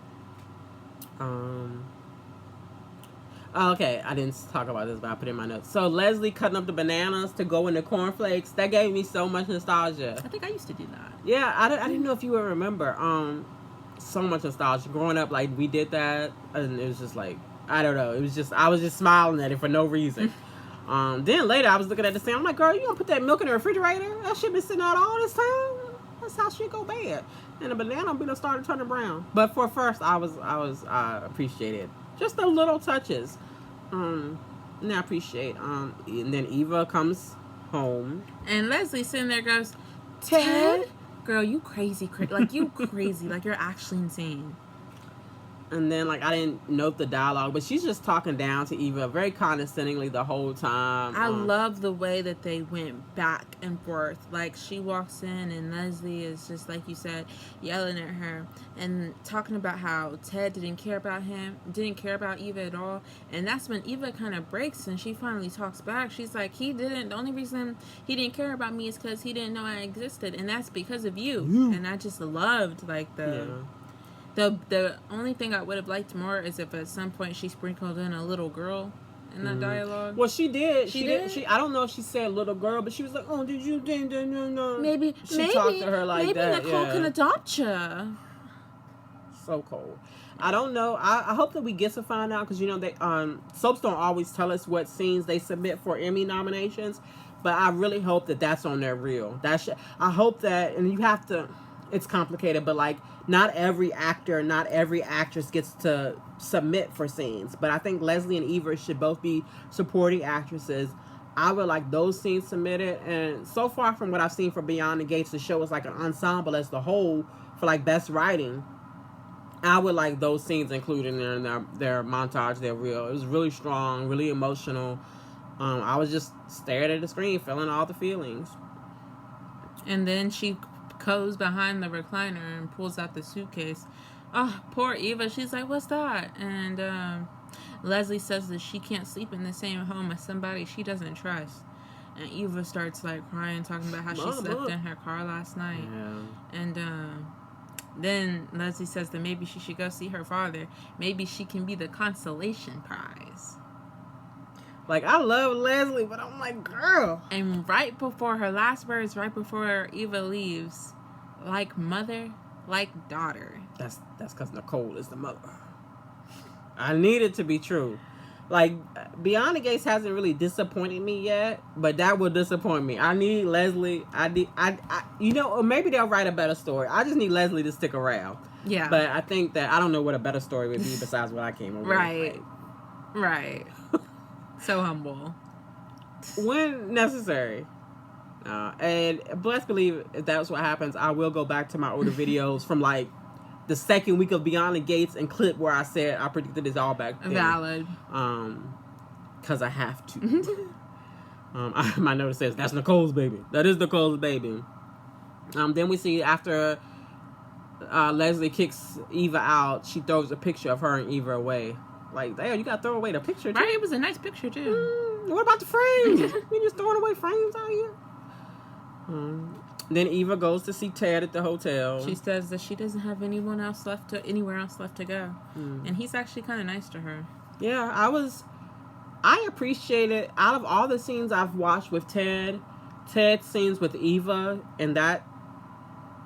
Speaker 2: Okay, I didn't talk about this, but I put it in my notes. So Leslie cutting up the bananas to go in the cornflakes, that gave me so much nostalgia.
Speaker 1: I think I used to do that.
Speaker 2: Yeah, I didn't know if you would remember. So much nostalgia. Growing up, like, we did that, and it was just like, I don't know. It was just, I was just smiling at it for no reason. Then later, I was looking at the same. I'm like, girl, you gonna put that milk in the refrigerator? That shit been sitting out all this time? this how shit go bad, and the banana be started turning brown. But for first, I appreciated just the little touches. And I appreciate. And then Eva comes home,
Speaker 1: and Leslie sitting there goes, Ted, girl, you crazy, like you crazy, like you're actually insane.
Speaker 2: And then, like, I didn't note the dialogue, but she's just talking down to Eva very condescendingly the whole time.
Speaker 1: I love the way that they went back and forth. Like, she walks in and Leslie is just, like you said, yelling at her and talking about how Ted didn't care about Eva at all. And that's when Eva kind of breaks and she finally talks back. She's like, the only reason he didn't care about me is because he didn't know I existed. And that's because of you. And I just loved, like, The only thing I would have liked more is if at some point she sprinkled in a little girl in that dialogue.
Speaker 2: Well, she did.
Speaker 1: She did.
Speaker 2: I don't know if she said little girl, but she was like, "Oh, did you think that?" No.
Speaker 1: Maybe
Speaker 2: talked to her like that.
Speaker 1: Maybe Nicole can adopt you.
Speaker 2: So cold. I don't know. I hope that we get to find out because they soaps don't always tell us what scenes they submit for Emmy nominations, but I really hope that that's on their reel. I hope that, and you have to. It's complicated, but like not every actor, not every actress gets to submit for scenes. But I think Leslie and Eva should both be supporting actresses. I would like those scenes submitted. And so far from what I've seen for Beyond the Gates, the show is like an ensemble as the whole for like best writing. I would like those scenes included in their montage, their reel. It was really strong, really emotional. I was just staring at the screen, feeling all the feelings.
Speaker 1: And then she goes behind the recliner and pulls out the suitcase. Oh, poor Eva. She's like, what's that? And Leslie says that she can't sleep in the same home as somebody she doesn't trust. And Eva starts like crying, talking about how she slept in her car last night. Yeah. And then Leslie says that maybe she should go see her father. Maybe she can be the consolation prize.
Speaker 2: Like, I love Leslie, but I'm like, girl.
Speaker 1: And right before her last words, right before Eva leaves, like mother, like daughter.
Speaker 2: That's because Nicole is the mother. I need it to be true. Like, Beyond the Gates hasn't really disappointed me yet, but that will disappoint me. I need Leslie. Or maybe they'll write a better story. I just need Leslie to stick around.
Speaker 1: Yeah.
Speaker 2: But I think that I don't know what a better story would be besides what I came over with.
Speaker 1: Right. So humble.
Speaker 2: When necessary. And best believe if that's what happens, I will go back to my older videos from like the second week of Beyond the Gates and clip where I said I predicted this all back then.
Speaker 1: Valid.
Speaker 2: Because I have to. My note says, that's Nicole's baby. That is Nicole's baby. Then we see after Leslie kicks Eva out, she throws a picture of her and Eva away. Like, damn, you gotta throw away the picture, too.
Speaker 1: Right, it was a nice picture, too.
Speaker 2: What about the frames? You just throwing away frames out here? Then Eva goes to see Ted at the hotel.
Speaker 1: She says that she doesn't have anywhere else left to go. And he's actually kind of nice to her.
Speaker 2: Yeah, I appreciated, out of all the scenes I've watched with Ted's scenes with Eva in that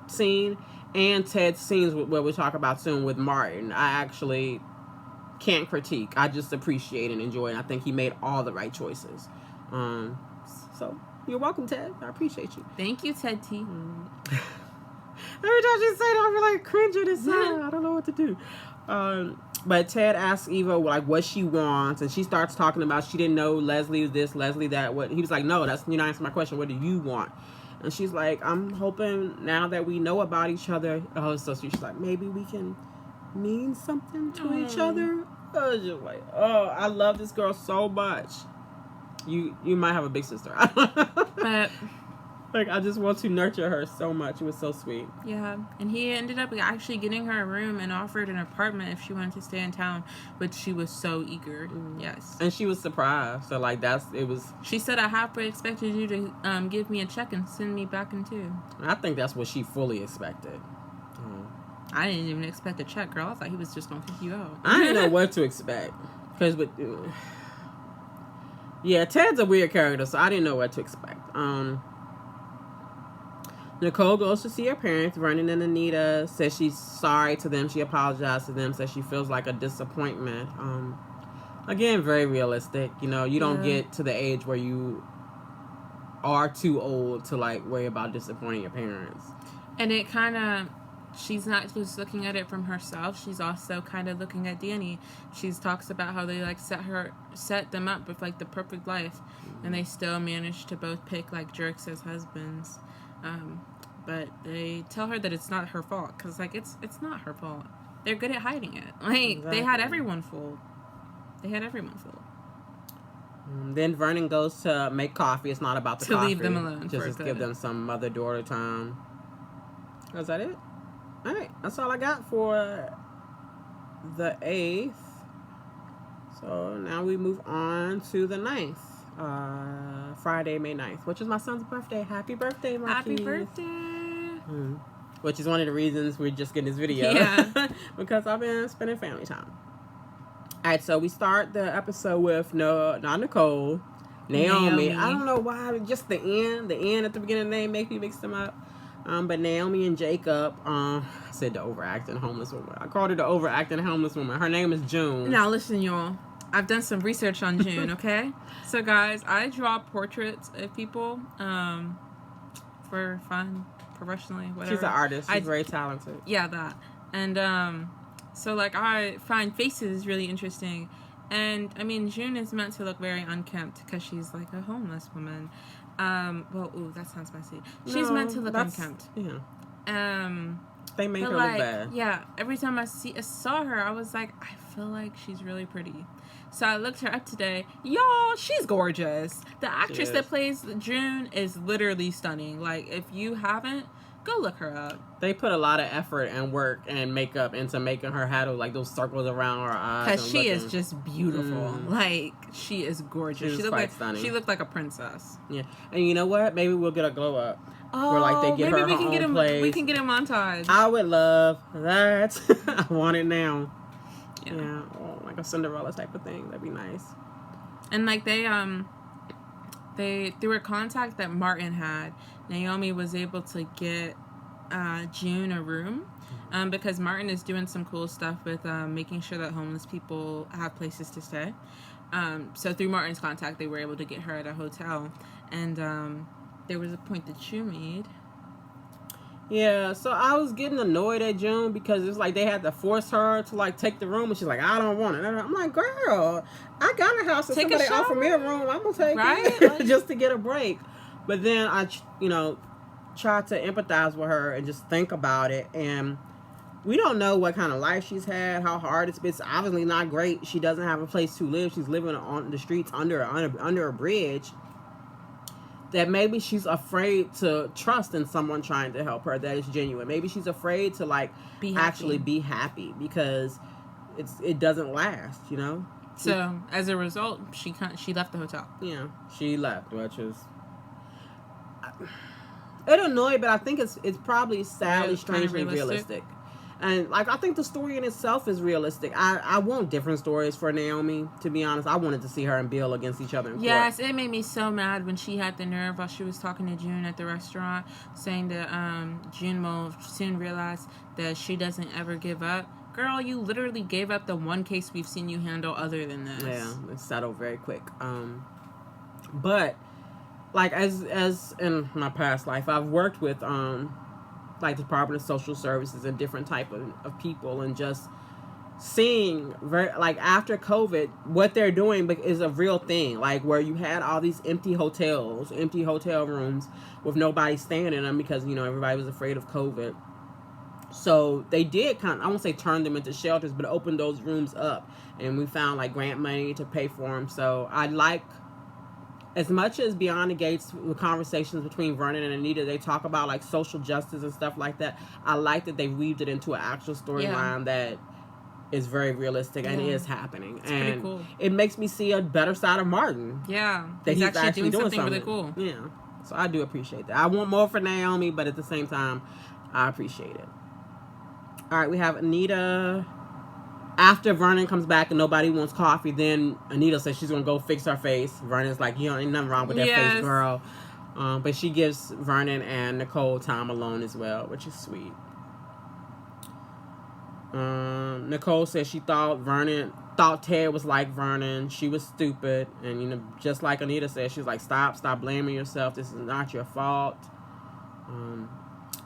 Speaker 2: scene, and Ted's scenes with what we'll talk about soon with Martin, I actually can't critique. I just appreciate and enjoy it. I think he made all the right choices. So you're welcome, Ted. I appreciate you.
Speaker 1: Thank you, Ted T.
Speaker 2: Every time she say that, I'll be like cringing inside. I don't know what to do. But Ted asks Eva like what she wants, and she starts talking about she didn't know Leslie was this, Leslie that. What he was like, no, you're not answering my question. What do you want? And she's like, I'm hoping now that we know about each other. Oh, so she's like, maybe we can mean something to each other. I was just like, oh, I love this girl so much. You might have a big sister.
Speaker 1: But
Speaker 2: like, I just want to nurture her so much. It was so sweet.
Speaker 1: Yeah, and he ended up actually getting her a room and offered an apartment if she wanted to stay in town, but she was so eager. Yes.
Speaker 2: And she was surprised. So like
Speaker 1: she said, I halfway expected you to give me a check and send me back in too.
Speaker 2: I think that's what she fully expected.
Speaker 1: I didn't even expect a check, girl. I thought he was just gonna pick you out.
Speaker 2: I didn't know what to expect. Yeah, Ted's a weird character, so I didn't know what to expect. Nicole goes to see her parents. Vernon and Anita says she's sorry to them. She apologized to them. Says she feels like a disappointment. Again, very realistic. You don't get to the age where you are too old to like worry about disappointing your parents.
Speaker 1: And it kind of, she's not just looking at it from herself. She's also kind of looking at Danny. She talks about how they like set them up with like the perfect life, and they still managed to both pick like jerks as husbands. But they tell her that it's not her fault, because like it's not her fault. They're good at hiding it. Like
Speaker 2: Exactly.
Speaker 1: they had everyone fooled.
Speaker 2: Then Vernon goes to make coffee. It's not about the coffee.
Speaker 1: To leave them alone.
Speaker 2: Just give them some mother-daughter time. Is that it? All right. That's all I got for the 8th. So now we move on to the 9th. Friday, May 9th, which is my son's birthday. Happy birthday, Marquise.
Speaker 1: Happy birthday.
Speaker 2: Which is one of the reasons we're just getting this video.
Speaker 1: Yeah.
Speaker 2: Because I've been spending family time. All right, so we start the episode with not Nicole, Naomi. I don't know why, just the end at the beginning of the name make me mix them up. But Naomi and Jacob, I said the overacting homeless woman. I called her the overacting homeless woman. Her name is June.
Speaker 1: Now listen, y'all. I've done some research on June, okay? So guys, I draw portraits of people for fun, professionally, whatever.
Speaker 2: She's an artist. She's very talented.
Speaker 1: Yeah, that. And so like I find faces really interesting. And I mean, June is meant to look very unkempt because she's like a homeless woman. That sounds messy. She's meant to look unkempt.
Speaker 2: Yeah. They make her look bad.
Speaker 1: Yeah. Every time I saw her, I was like, I feel like she's really pretty. So I looked her up today. Y'all, she's gorgeous. The actress that plays June is literally stunning. Like, if you haven't, go look her up.
Speaker 2: They put a lot of effort and work and makeup into making her have like those circles around her eyes.
Speaker 1: Because she is just beautiful. Like, she is gorgeous. She looked
Speaker 2: stunning.
Speaker 1: She looked like a princess.
Speaker 2: Yeah. And you know what? Maybe we'll get a glow up.
Speaker 1: Oh,
Speaker 2: where like they give her own place.
Speaker 1: We can get a montage.
Speaker 2: I would love that. I want it now.
Speaker 1: Yeah.
Speaker 2: Oh, like a Cinderella type of thing. That'd be nice.
Speaker 1: And like they through a contact that Martin had, Naomi was able to get June a room because Martin is doing some cool stuff with making sure that homeless people have places to stay. So through Martin's contact, they were able to get her at a hotel. And there was a point that you made.
Speaker 2: Yeah, so I was getting annoyed at June because it's like they had to force her to like take the room, and she's like, I don't want it. And I'm like, girl, I got a house, and somebody offered me a room, I'm gonna take it just to get a break. But then I, tried to empathize with her and just think about it, and we don't know what kind of life she's had, how hard it's been. It's obviously not great. She doesn't have a place to live. She's living on the streets under a bridge. That maybe she's afraid to trust in someone trying to help her that is genuine. Maybe she's afraid to like actually be happy because it doesn't last,
Speaker 1: So as a result, she left the hotel.
Speaker 2: Yeah, she left, which is it annoyed, but I think it's probably sadly, strangely realistic. And like I think the story in itself is realistic. I want different stories for Naomi, to be honest. I wanted to see her and Bill against each other in court.
Speaker 1: Yes, it made me so mad when she had the nerve while she was talking to June at the restaurant, saying that June will soon realize that she doesn't ever give up. Girl, you literally gave up the one case we've seen you handle other than this.
Speaker 2: Yeah, it's settled very quick. But like as in my past life, I've worked with like the Department of Social Services and different type of people, and just seeing like after COVID what they're doing is a real thing, like where you had all these empty hotel rooms with nobody staying in them because everybody was afraid of COVID. So they did I won't say turn them into shelters, but open those rooms up, and we found like grant money to pay for them. So I like, as much as Beyond the Gates, with conversations between Vernon and Anita, they talk about like social justice and stuff like that. I like that they weaved it into an actual storyline that is very realistic and is happening.
Speaker 1: It's pretty cool.
Speaker 2: It makes me see a better side of Martin.
Speaker 1: Yeah,
Speaker 2: that he's
Speaker 1: actually doing something really cool.
Speaker 2: Yeah, so I do appreciate that. I want more for Naomi, but at the same time, I appreciate it. All right, we have Anita. After Vernon comes back and nobody wants coffee, then Anita says she's going to go fix her face. Vernon's like, ain't nothing wrong with that face, girl. But she gives Vernon and Nicole time alone as well, which is sweet. Nicole says she thought Ted was like Vernon. She was stupid. And, just like Anita said, she's like, stop blaming yourself. This is not your fault.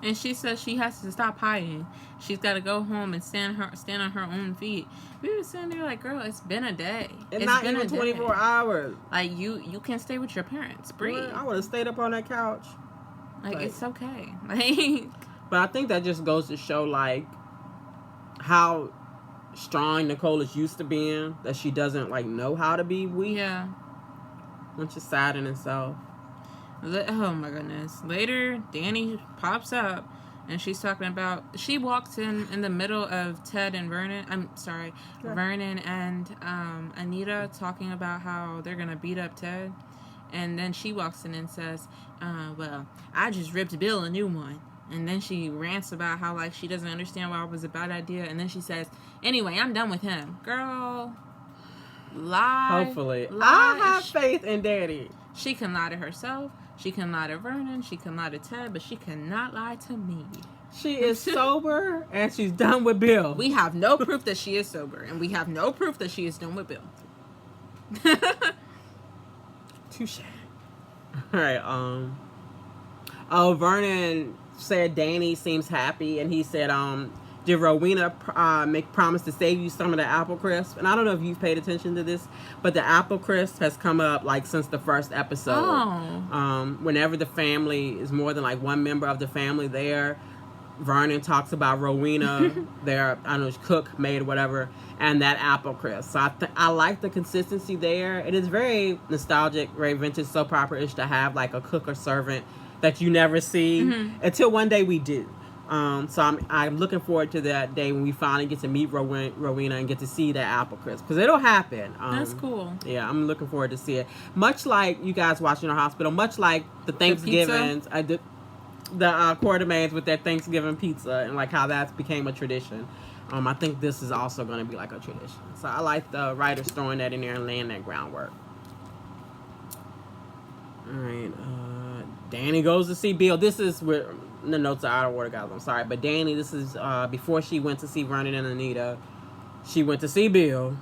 Speaker 1: And she says she has to stop hiding. She's got to go home and stand on her own feet. We were sitting there like, girl, it's been a day.
Speaker 2: It's not been even 24 hours.
Speaker 1: Like, you can stay with your parents. Breathe.
Speaker 2: Well, I would have stayed up on that couch.
Speaker 1: Like, it's okay. Like,
Speaker 2: but I think that just goes to show, like, how strong Nicole is used to being, that she doesn't, like, know how to be weak.
Speaker 1: Yeah.
Speaker 2: Which is sad in itself.
Speaker 1: Oh my goodness. Later, Danny pops up and she's talking about, she walks in the middle of Ted and Vernon. Vernon and Anita talking about how they're gonna beat up Ted. And then she walks in and says, well, I just ripped Bill a new one. And then she rants about how, like, she doesn't understand why it was a bad idea. And then she says, anyway, I'm done with him. Girl, lie.
Speaker 2: Hopefully.
Speaker 1: Lie.
Speaker 2: I have faith in Daddy.
Speaker 1: She can lie to herself. She can lie to Vernon. She can lie to Ted. But she cannot lie to me.
Speaker 2: She is sober and she's done with Bill.
Speaker 1: We have no proof that she is sober. And we have no proof that she is done with Bill.
Speaker 2: Touche. Alright, Vernon said Danny seems happy, and he said, did Rowena make promise to save you some of the apple crisp? And I don't know if you've paid attention to this, but the apple crisp has come up, like, since the first episode.
Speaker 1: Oh.
Speaker 2: Whenever the family is more than, like, one member of the family there, Vernon talks about Rowena, their, I don't know, cook, maid, whatever, and that apple crisp. So I like the consistency there. It is very nostalgic, very vintage soap opera-ish to have, like, a cook or servant that you never see until one day we do. So I'm looking forward to that day when we finally get to meet Rowena and get to see that apple crisp, because it'll happen.
Speaker 1: That's cool.
Speaker 2: Yeah, I'm looking forward to see it. Much like you guys watching our hospital, much like the Thanksgivings, the Quartermains with their Thanksgiving pizza, and like how that became a tradition. I think this is also going to be like a tradition. So I like the writers throwing that in there and laying that groundwork. All right. Danny goes to see Bill. This is where the notes are out of order, guys. I'm sorry. But Danny, this is before she went to see Vernon and Anita. She went to see Bill.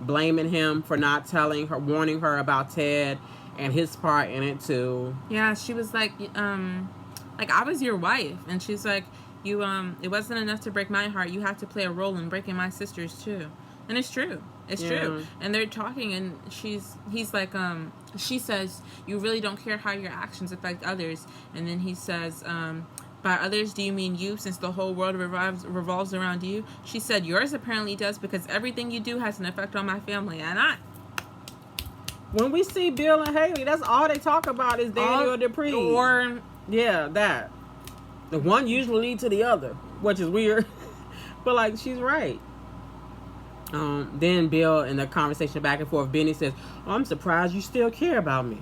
Speaker 2: Blaming him for not warning her about Ted and his part in it too.
Speaker 1: Yeah, she was like I was your wife. And she's like, you, it wasn't enough to break my heart. You have to play a role in breaking my sister's too. And it's true. It's true. And they're talking, and he's like, she says, you really don't care how your actions affect others. And then he says, by others, do you mean you, since the whole world revolves around you? She said, yours apparently does, because everything you do has an effect on my family. And
Speaker 2: when we see Bill and Haley, that's all they talk about is Danny or Dupree.
Speaker 1: Or,
Speaker 2: yeah, that. The one usually leads to the other, which is weird. But, like, she's right. Then Bill, in the conversation back and forth, Benny says, I'm surprised you still care about me.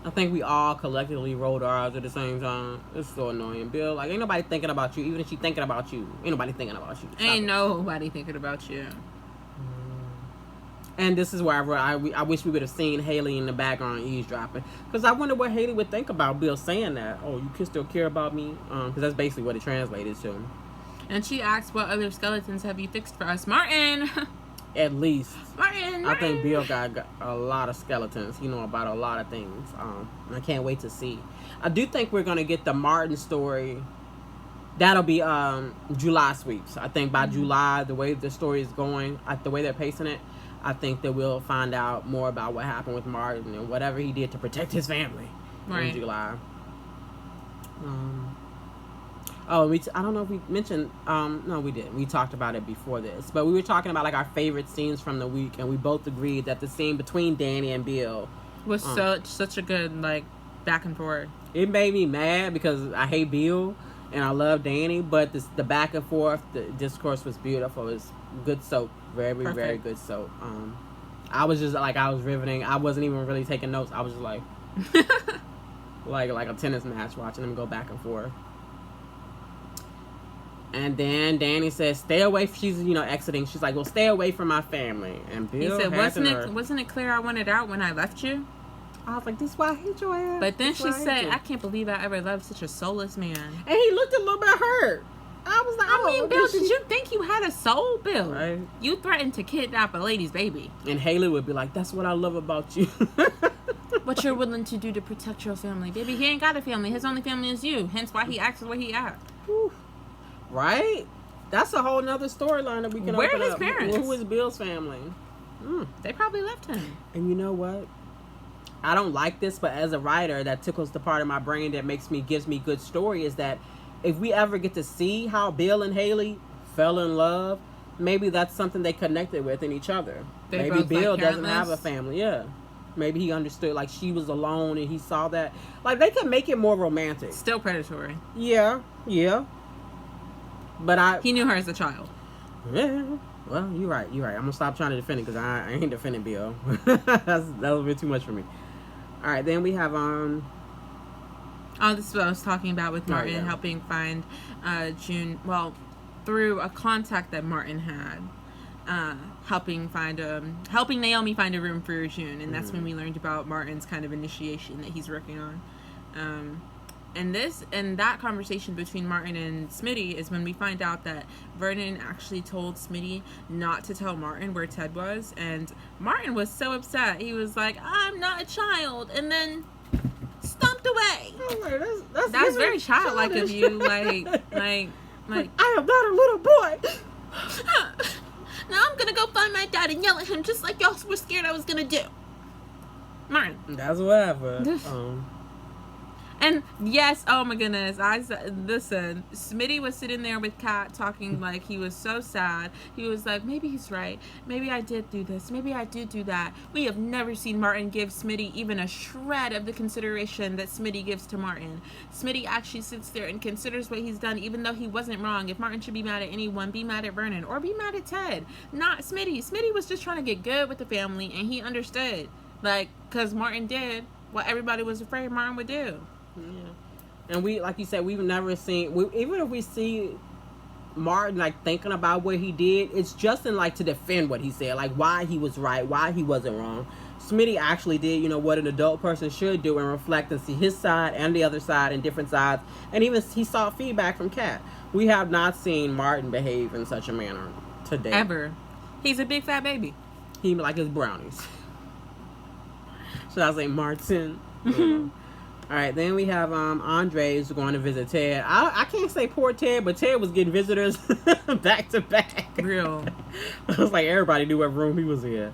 Speaker 2: I think we all collectively rolled our eyes at the same time. It's so annoying. Bill, like, ain't nobody thinking about you. Even if she thinking about you, ain't nobody thinking about you.
Speaker 1: Ain't nobody thinking about you.
Speaker 2: And this is where I wish we would have seen Haley in the background eavesdropping. Because I wonder what Haley would think about Bill saying that. Oh, you can still care about me? Because that's basically what it translated to.
Speaker 1: And she asks, what other skeletons have you fixed for us? Martin!
Speaker 2: At least.
Speaker 1: Martin!
Speaker 2: I think Bill got a lot of skeletons. You know about a lot of things. I can't wait to see. I do think we're going to get the Martin story. That'll be July sweeps. I think by July, the way the story is going, the way they're pacing it, I think that we'll find out more about what happened with Martin and whatever he did to protect his family in July. I don't know if we mentioned, no, we didn't. We talked about it before this, but we were talking about like our favorite scenes from the week, and we both agreed that the scene between Danny and Bill
Speaker 1: was such a good, like, back and forth.
Speaker 2: It made me mad because I hate Bill and I love Danny, but the back and forth, the discourse was beautiful. It's good soap. Very,
Speaker 1: Perfect.
Speaker 2: Very good soap. I was just like, I was riveting. I wasn't even really taking notes. I was just like, like a tennis match, watching them go back and forth. And then Danny says, stay away. She's, exiting. She's like, well, stay away from my family. And Bill
Speaker 1: he said, wasn't it clear I wanted out when I left you?
Speaker 2: I was like, this is why I hate your ass.
Speaker 1: But then she said, I can't believe I ever loved such a soulless man.
Speaker 2: And he looked a little bit hurt. I was like,
Speaker 1: Bill, did you think you had a soul, Bill?
Speaker 2: Right.
Speaker 1: You threatened to kidnap a lady's baby.
Speaker 2: And Haley would be like, that's what I love about you.
Speaker 1: what you're willing to do to protect your family. Baby, he ain't got a family. His only family is you. Hence why he acts the way he acts.
Speaker 2: Right? That's a whole nother storyline that we can
Speaker 1: Where
Speaker 2: open
Speaker 1: are his
Speaker 2: up.
Speaker 1: parents?
Speaker 2: Who is Bill's family?
Speaker 1: They probably left him.
Speaker 2: And you know what? I don't like this, but as a writer, that tickles the part of my brain that gives me good story is that if we ever get to see how Bill and Haley fell in love, maybe that's something they connected with in each other.
Speaker 1: They
Speaker 2: Maybe
Speaker 1: both,
Speaker 2: Bill
Speaker 1: like,
Speaker 2: doesn't have a
Speaker 1: parentless?
Speaker 2: family. Yeah. Maybe he understood, like, she was alone and he saw that. Like, they could make it more romantic.
Speaker 1: Still predatory.
Speaker 2: Yeah. But
Speaker 1: He knew her as a child.
Speaker 2: Yeah. Well, you're right. I'm going to stop trying to defend it because I ain't defending Bill. That was a bit too much for me. All right, then we have
Speaker 1: Oh, this is what I was talking about with Martin helping find June. Well, through a contact that Martin had, helping Naomi find a room for June, and that's when we learned about Martin's kind of initiation that he's working on. And that conversation between Martin and Smitty is when we find out that Vernon actually told Smitty not to tell Martin where Ted was, and Martin was so upset. He was like, "I'm not a child," and then stomped away. That's very childlike of you. Like
Speaker 2: I am not a little boy.
Speaker 1: Now I'm gonna go find my dad and yell at him just like y'all were scared I was gonna do. Martin.
Speaker 2: That's whatever.
Speaker 1: And yes, oh my goodness, listen, Smitty was sitting there with Kat talking like he was so sad. He was like, maybe he's right. Maybe I did do this. Maybe I did do that. We have never seen Martin give Smitty even a shred of the consideration that Smitty gives to Martin. Smitty actually sits there and considers what he's done, even though he wasn't wrong. If Martin should be mad at anyone, be mad at Vernon or be mad at Ted, not Smitty. Smitty was just trying to get good with the family, and he understood, like, because Martin did what everybody was afraid Martin would do.
Speaker 2: Yeah. And we, like you said, we've never seen, even if we see Martin, like, thinking about what he did, it's just in, like, to defend what he said, like, why he was right, why he wasn't wrong. Smitty actually did, what an adult person should do and reflect and see his side and the other side and different sides. And even he sought feedback from Kat. We have not seen Martin behave in such a manner today.
Speaker 1: Ever. He's a big fat baby.
Speaker 2: He like his brownies. Should I say Martin? All right, then we have Andre's going to visit Ted. I can't say poor Ted, but Ted was getting visitors back to back.
Speaker 1: Real.
Speaker 2: It was like everybody knew what room he was in.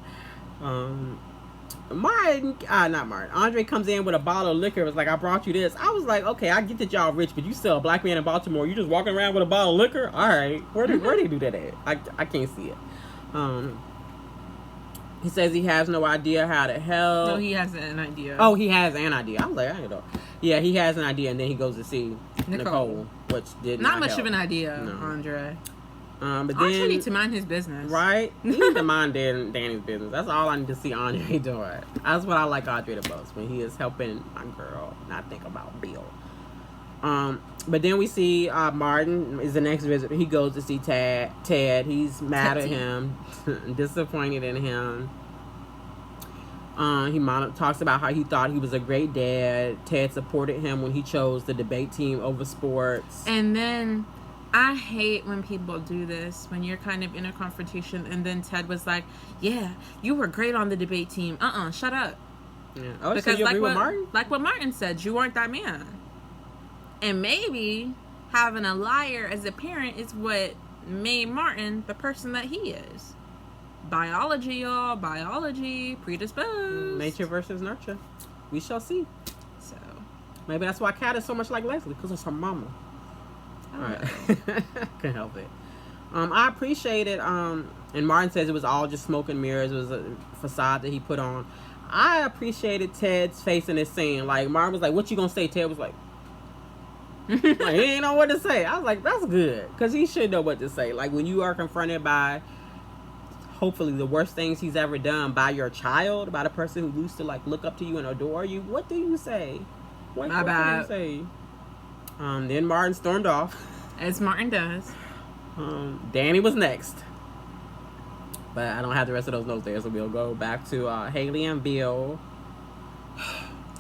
Speaker 2: Not Martin. Andre comes in with a bottle of liquor. It was like, I brought you this. I was like, okay, I get that y'all rich, but you still a black man in Baltimore. You just walking around with a bottle of liquor? All right. Where they do that at? I can't see it. He says he has no idea how to help.
Speaker 1: No, he has an idea.
Speaker 2: Oh, he has an idea. I was like, I don't know. Yeah, he has an idea, and then he goes to see Nicole, which did not
Speaker 1: much
Speaker 2: help.
Speaker 1: of an idea,
Speaker 2: No.
Speaker 1: Andre.
Speaker 2: But
Speaker 1: Andre
Speaker 2: then,
Speaker 1: needs to mind his business.
Speaker 2: right? He needs to mind Danny's business. That's all I need to see Andre doing. That's what I like Andre the most, when he is helping my girl not think about Bill. But then we see Martin is the next visitor. He goes to see Ted. He's mad at him, disappointed in him. He talks about how he thought he was a great dad. Ted supported him when he chose the debate team over sports.
Speaker 1: And then I hate when people do this, when you're kind of in a confrontation and then Ted was like, yeah, you were great on the debate team. Shut up.
Speaker 2: Yeah. Oh,
Speaker 1: Because
Speaker 2: so you agree with Martin?
Speaker 1: like what Martin said, you weren't that man. And maybe having a liar as a parent is what made Martin the person that he is. Biology, y'all. Biology. Predisposed.
Speaker 2: Nature versus nurture. We shall see.
Speaker 1: So.
Speaker 2: Maybe that's why Kat is so much like Leslie, because it's her mama. All right. Can't help it. I appreciate it. And Martin says it was all just smoke and mirrors. It was a facade that he put on. I appreciated Ted's face in this scene. Like, Martin was like, what you gonna say? Ted was like, he ain't know what to say. I was like, that's good, because he should know what to say. Like, when you are confronted by hopefully the worst things he's ever done by your child, by the person who used to like look up to you and adore you, what do you say? What can you say? Then Martin stormed off,
Speaker 1: as Martin does.
Speaker 2: Danny was next, but I don't have the rest of those notes there, so we'll go back to Haley and Bill.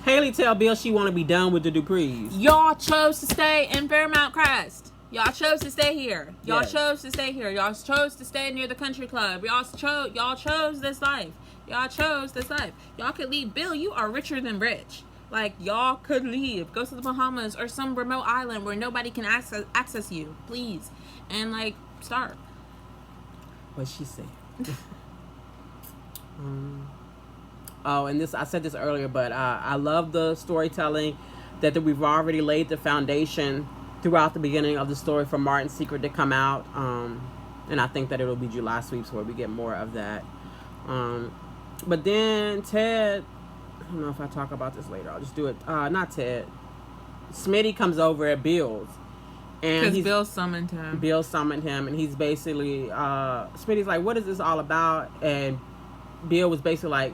Speaker 2: Haley tell Bill she want to be done with the Duprees.
Speaker 1: Y'all chose to stay in Fairmount Crest. Y'all chose to stay here. Y'all
Speaker 2: Yes.
Speaker 1: chose to stay here. Y'all chose to stay near the country club. Y'all chose this life. Y'all chose this life. Y'all could leave. Bill, you are richer than rich. Like, y'all could leave. Go to the Bahamas or some remote island where nobody can access you. Please. And, like, start.
Speaker 2: What'd she say? Oh, and this, I said this earlier, but I love the storytelling that we've already laid the foundation throughout the beginning of the story for Martin's Secret to come out. And I think that it'll be July sweeps where we get more of that. But then Ted, I don't know if I talk about this later. I'll just do it. Not Ted. Smitty comes over at Bill's.
Speaker 1: Because Bill summoned him.
Speaker 2: Bill summoned him, and he's basically, Smitty's like, what is this all about? And Bill was basically like,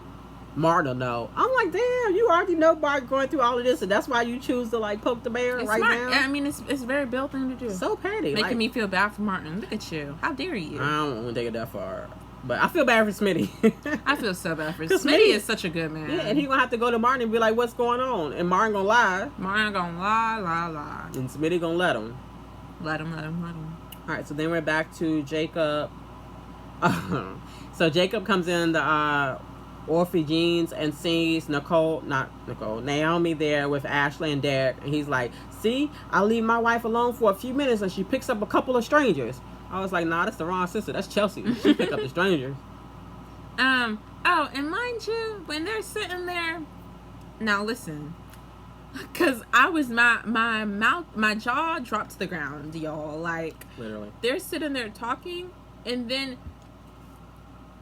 Speaker 2: Martin will know. I'm like, damn, you already know Bart going through all of this, and that's why you choose to, like, poke the bear
Speaker 1: It's
Speaker 2: right
Speaker 1: smart.
Speaker 2: now?
Speaker 1: I mean, it's a very Bill thing to do.
Speaker 2: So petty.
Speaker 1: Making
Speaker 2: like,
Speaker 1: me feel bad for Martin. Look at you. How dare you?
Speaker 2: I don't want to take it that far. But I feel bad for Smitty.
Speaker 1: I feel so bad for
Speaker 2: 'Cause
Speaker 1: Smitty. Is such a good man.
Speaker 2: Yeah, and he gonna have to go to Martin and be like, what's going on? And Martin gonna lie.
Speaker 1: Martin gonna lie.
Speaker 2: And Smitty gonna let him.
Speaker 1: Let him.
Speaker 2: Alright, so then we're back to Jacob. So Jacob comes in the Orphe Jeans and sees Naomi there with Ashley and Derek. And he's like, see, I leave my wife alone for a few minutes and she picks up a couple of strangers. I was like, nah, that's the wrong sister. That's Chelsea. She pick up the strangers.
Speaker 1: Oh, and mind you, when they're sitting there, now listen, because I was my jaw dropped to the ground, y'all. Like,
Speaker 2: Literally.
Speaker 1: they're sitting there talking, and then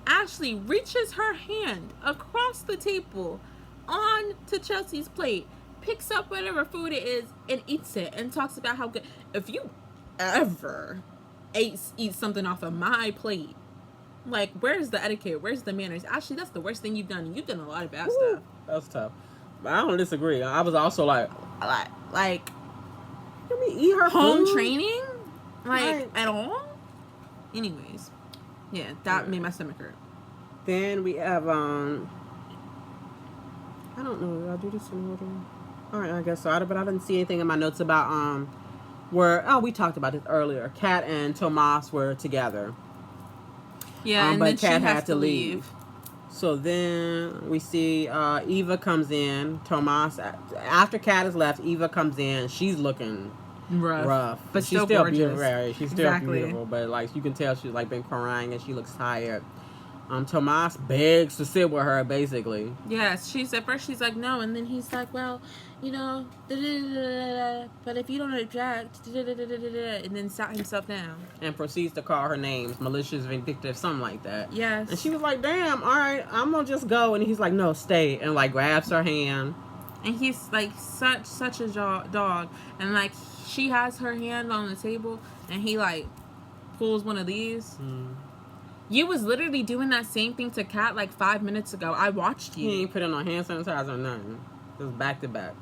Speaker 1: Ashley reaches her hand across the table onto Chelsea's plate, picks up whatever food it is, and eats it, and talks about how good. If you ever eat something off of my plate, like, where's the etiquette? Where's the manners? Actually, that's the worst thing you've done. You've done a lot of bad stuff.
Speaker 2: That's tough. But I don't disagree. I was also like, can we eat her
Speaker 1: home
Speaker 2: food?
Speaker 1: training,
Speaker 2: Right.
Speaker 1: at all. Anyways, yeah, that made my stomach hurt.
Speaker 2: Then we have I don't know. Did I do this in order? All right, I guess so. But I didn't see anything in my notes about where we talked about this earlier. Kat and Tomas were together.
Speaker 1: Yeah, and
Speaker 2: but
Speaker 1: then
Speaker 2: Kat
Speaker 1: she
Speaker 2: had
Speaker 1: has
Speaker 2: to leave. So then we see Eva comes in. Tomas, after Kat has left, Eva comes in. She's looking rough,
Speaker 1: but
Speaker 2: she's
Speaker 1: still
Speaker 2: still
Speaker 1: gorgeous.
Speaker 2: beautiful. Right? She's still
Speaker 1: Exactly.
Speaker 2: beautiful, but like you can tell she's like been crying and she looks tired. Tomas begs to sit with her, basically.
Speaker 1: Yes, at first she's like, no, and then he's like, well, you know, but if you don't object, and then sat himself down.
Speaker 2: And proceeds to call her names, malicious, vindictive, something like that.
Speaker 1: Yes.
Speaker 2: And she was like, damn, all right, I'm gonna just go. And he's like, no, stay. And like grabs her hand.
Speaker 1: And he's like such a dog. And like she has her hand on the table and he like pulls one of these. You was literally doing that same thing to Kat like 5 minutes ago. I watched you.
Speaker 2: He ain't putting on hand sanitizer or nothing. It was back to back.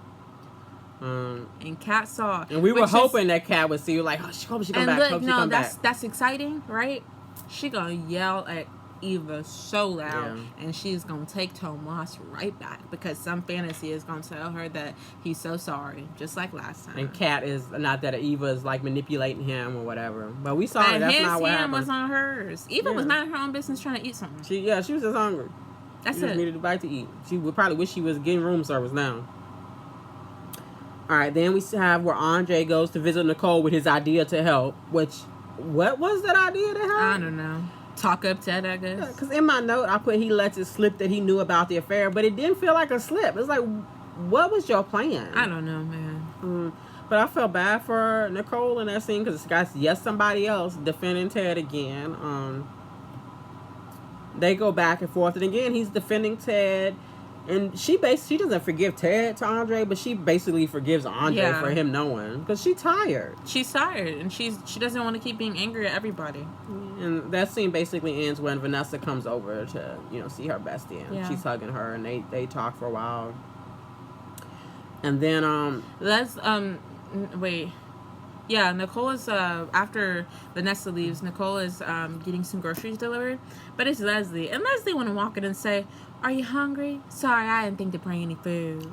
Speaker 1: And Kat saw.
Speaker 2: And we were hoping that Kat would see you like, oh, she come back.
Speaker 1: Look,
Speaker 2: hope she
Speaker 1: no,
Speaker 2: come
Speaker 1: that's
Speaker 2: back.
Speaker 1: exciting, right? She gonna yell at Eva so loud,
Speaker 2: Yeah.
Speaker 1: and she's gonna take Tomas right back because some fantasy is gonna tell her that he's so sorry, just like last time.
Speaker 2: And Kat is not that Eva is like manipulating him or whatever. But we saw that's
Speaker 1: his
Speaker 2: not what
Speaker 1: hand
Speaker 2: happened.
Speaker 1: was on hers. Eva was minding her own business trying to eat something.
Speaker 2: She was just hungry.
Speaker 1: That's
Speaker 2: She just
Speaker 1: it.
Speaker 2: needed a bite to eat. She would probably wish she was getting room service now. All right, then we have where Andre goes to visit Nicole with his idea to help. What was that idea to help?
Speaker 1: I don't know. Talk up Ted, I guess.
Speaker 2: Because in my note, I put he lets it slip that he knew about the affair, but it didn't feel like a slip. It's like, what was your plan?
Speaker 1: I don't know, man.
Speaker 2: But I felt bad for Nicole in that scene because it's got somebody else defending Ted again. They go back and forth, and again he's defending Ted, and she doesn't forgive Ted to Andre, but she basically forgives Andre for him knowing because she's tired.
Speaker 1: She's tired, and she doesn't want to keep being angry at everybody.
Speaker 2: And that scene basically ends when Vanessa comes over to see her bestie, and she's hugging her, and they talk for a while, and then
Speaker 1: Yeah, Nicole is, after Vanessa leaves, Nicole is getting some groceries delivered. But it's Leslie. And Leslie want to walk in and say, are you hungry? Sorry, I didn't think to bring any food.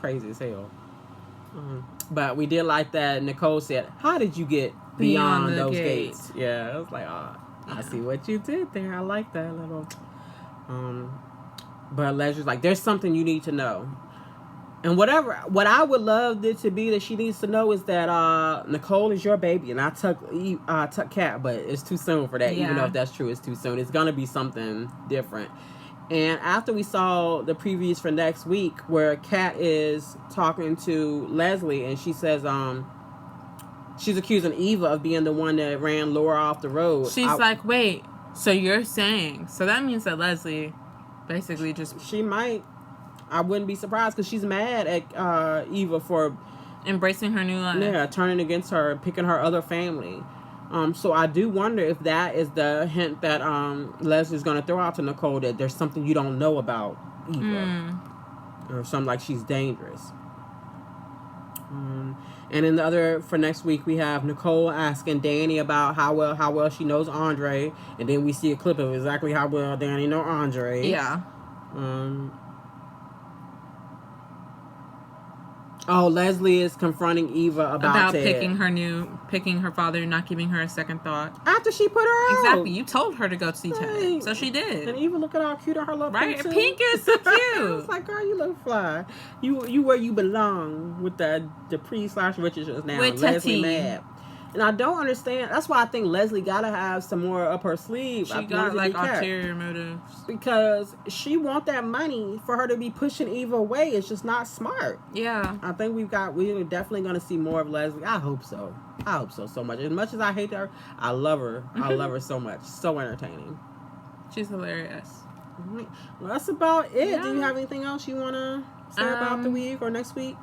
Speaker 2: Crazy as hell. But we did like that Nicole said, how did you get beyond those gates. Yeah, I was like, oh, I see what you did there. I like that little. But Leslie's like, there's something you need to know. And what I would love it to be that she needs to know is that Nicole is your baby, and I took Kat, but it's too soon for that.
Speaker 1: Yeah.
Speaker 2: Even though if that's true, it's too soon. It's gonna be something different. And after we saw the previews for next week, where Kat is talking to Leslie, and she says, she's accusing Eva of being the one that ran Laura off the road.
Speaker 1: She's like, wait, so you're saying, so that means that Leslie basically just...
Speaker 2: She might. I wouldn't be surprised because she's mad at Eva for
Speaker 1: embracing her new life.
Speaker 2: Yeah, turning against her, picking her other family. So I do wonder if that is the hint that Leslie's going to throw out to Nicole, that there's something you don't know about Eva. Or something like she's dangerous. And in the other, for next week, we have Nicole asking Danny about how well she knows Andre. And then we see a clip of exactly how well Danny knows Andre.
Speaker 1: Yeah.
Speaker 2: Leslie is confronting Eva about Ted.
Speaker 1: picking her father and not giving her a second thought.
Speaker 2: After she put her out.
Speaker 1: Exactly. You told her to go see Ted. So she did.
Speaker 2: And Eva, look at how cute her little
Speaker 1: right?
Speaker 2: pink
Speaker 1: Pink is so cute.
Speaker 2: It's like, girl, you look fly. You where you belong with the Dupree/Richards now.
Speaker 1: With
Speaker 2: Leslie
Speaker 1: Tati.
Speaker 2: Mab. And I don't understand. That's why I think Leslie gotta have some more up her sleeve.
Speaker 1: She got like ulterior motives.
Speaker 2: Because she want that money for her to be pushing Eva away. It's just not smart.
Speaker 1: Yeah.
Speaker 2: I think we're definitely gonna see more of Leslie. I hope so. So much. As much as I hate her, I love her. I love her so much. So entertaining.
Speaker 1: She's hilarious.
Speaker 2: Well, that's about it.
Speaker 1: Yeah.
Speaker 2: Do you have anything else you wanna say about the week or next week?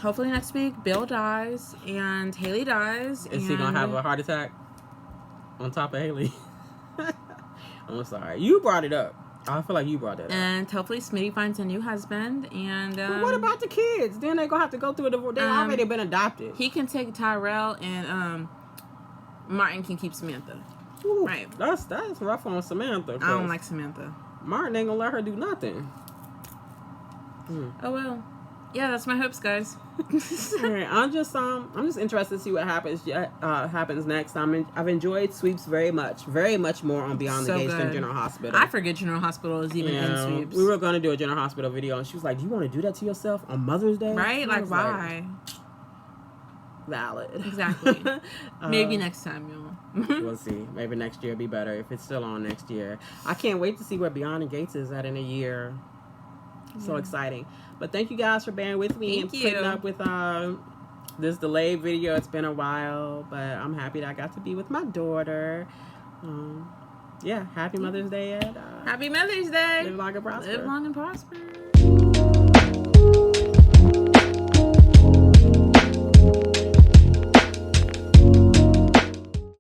Speaker 1: Hopefully next week Bill dies and Haley dies.
Speaker 2: Is he gonna have a heart attack on top of Haley? I'm sorry. You brought it up. I feel like you brought that up.
Speaker 1: And hopefully Smitty finds a new husband. And
Speaker 2: but what about the kids? Then they're gonna have to go through a divorce. They already been adopted.
Speaker 1: He can take Tyrell, and Martin can keep Samantha.
Speaker 2: Ooh,
Speaker 1: right.
Speaker 2: That's rough on Samantha.
Speaker 1: I don't like Samantha.
Speaker 2: Martin ain't gonna let her do nothing.
Speaker 1: Oh well. Yeah, that's my hopes, guys.
Speaker 2: All right, I'm just interested to see what happens next. I've enjoyed Sweeps very much more on Beyond the Gates than General Hospital.
Speaker 1: I forget General Hospital is even in Sweeps.
Speaker 2: We were going to do a General Hospital video, and she was like, "Do you want to do that to yourself on Mother's Day?"
Speaker 1: Right? Like, why?
Speaker 2: Valid.
Speaker 1: Exactly. Maybe next time, y'all.
Speaker 2: We'll see. Maybe next year will be better if it's still on next year. I can't wait to see where Beyond the Gates is at in a year. So exciting. But thank you guys for bearing with me and putting up with this delayed video. It's been a while, but I'm happy that I got to be with my daughter. Happy Mother's Day, Ed.
Speaker 1: Happy Mother's Day.
Speaker 2: Live long and prosper.
Speaker 1: Live long and prosper.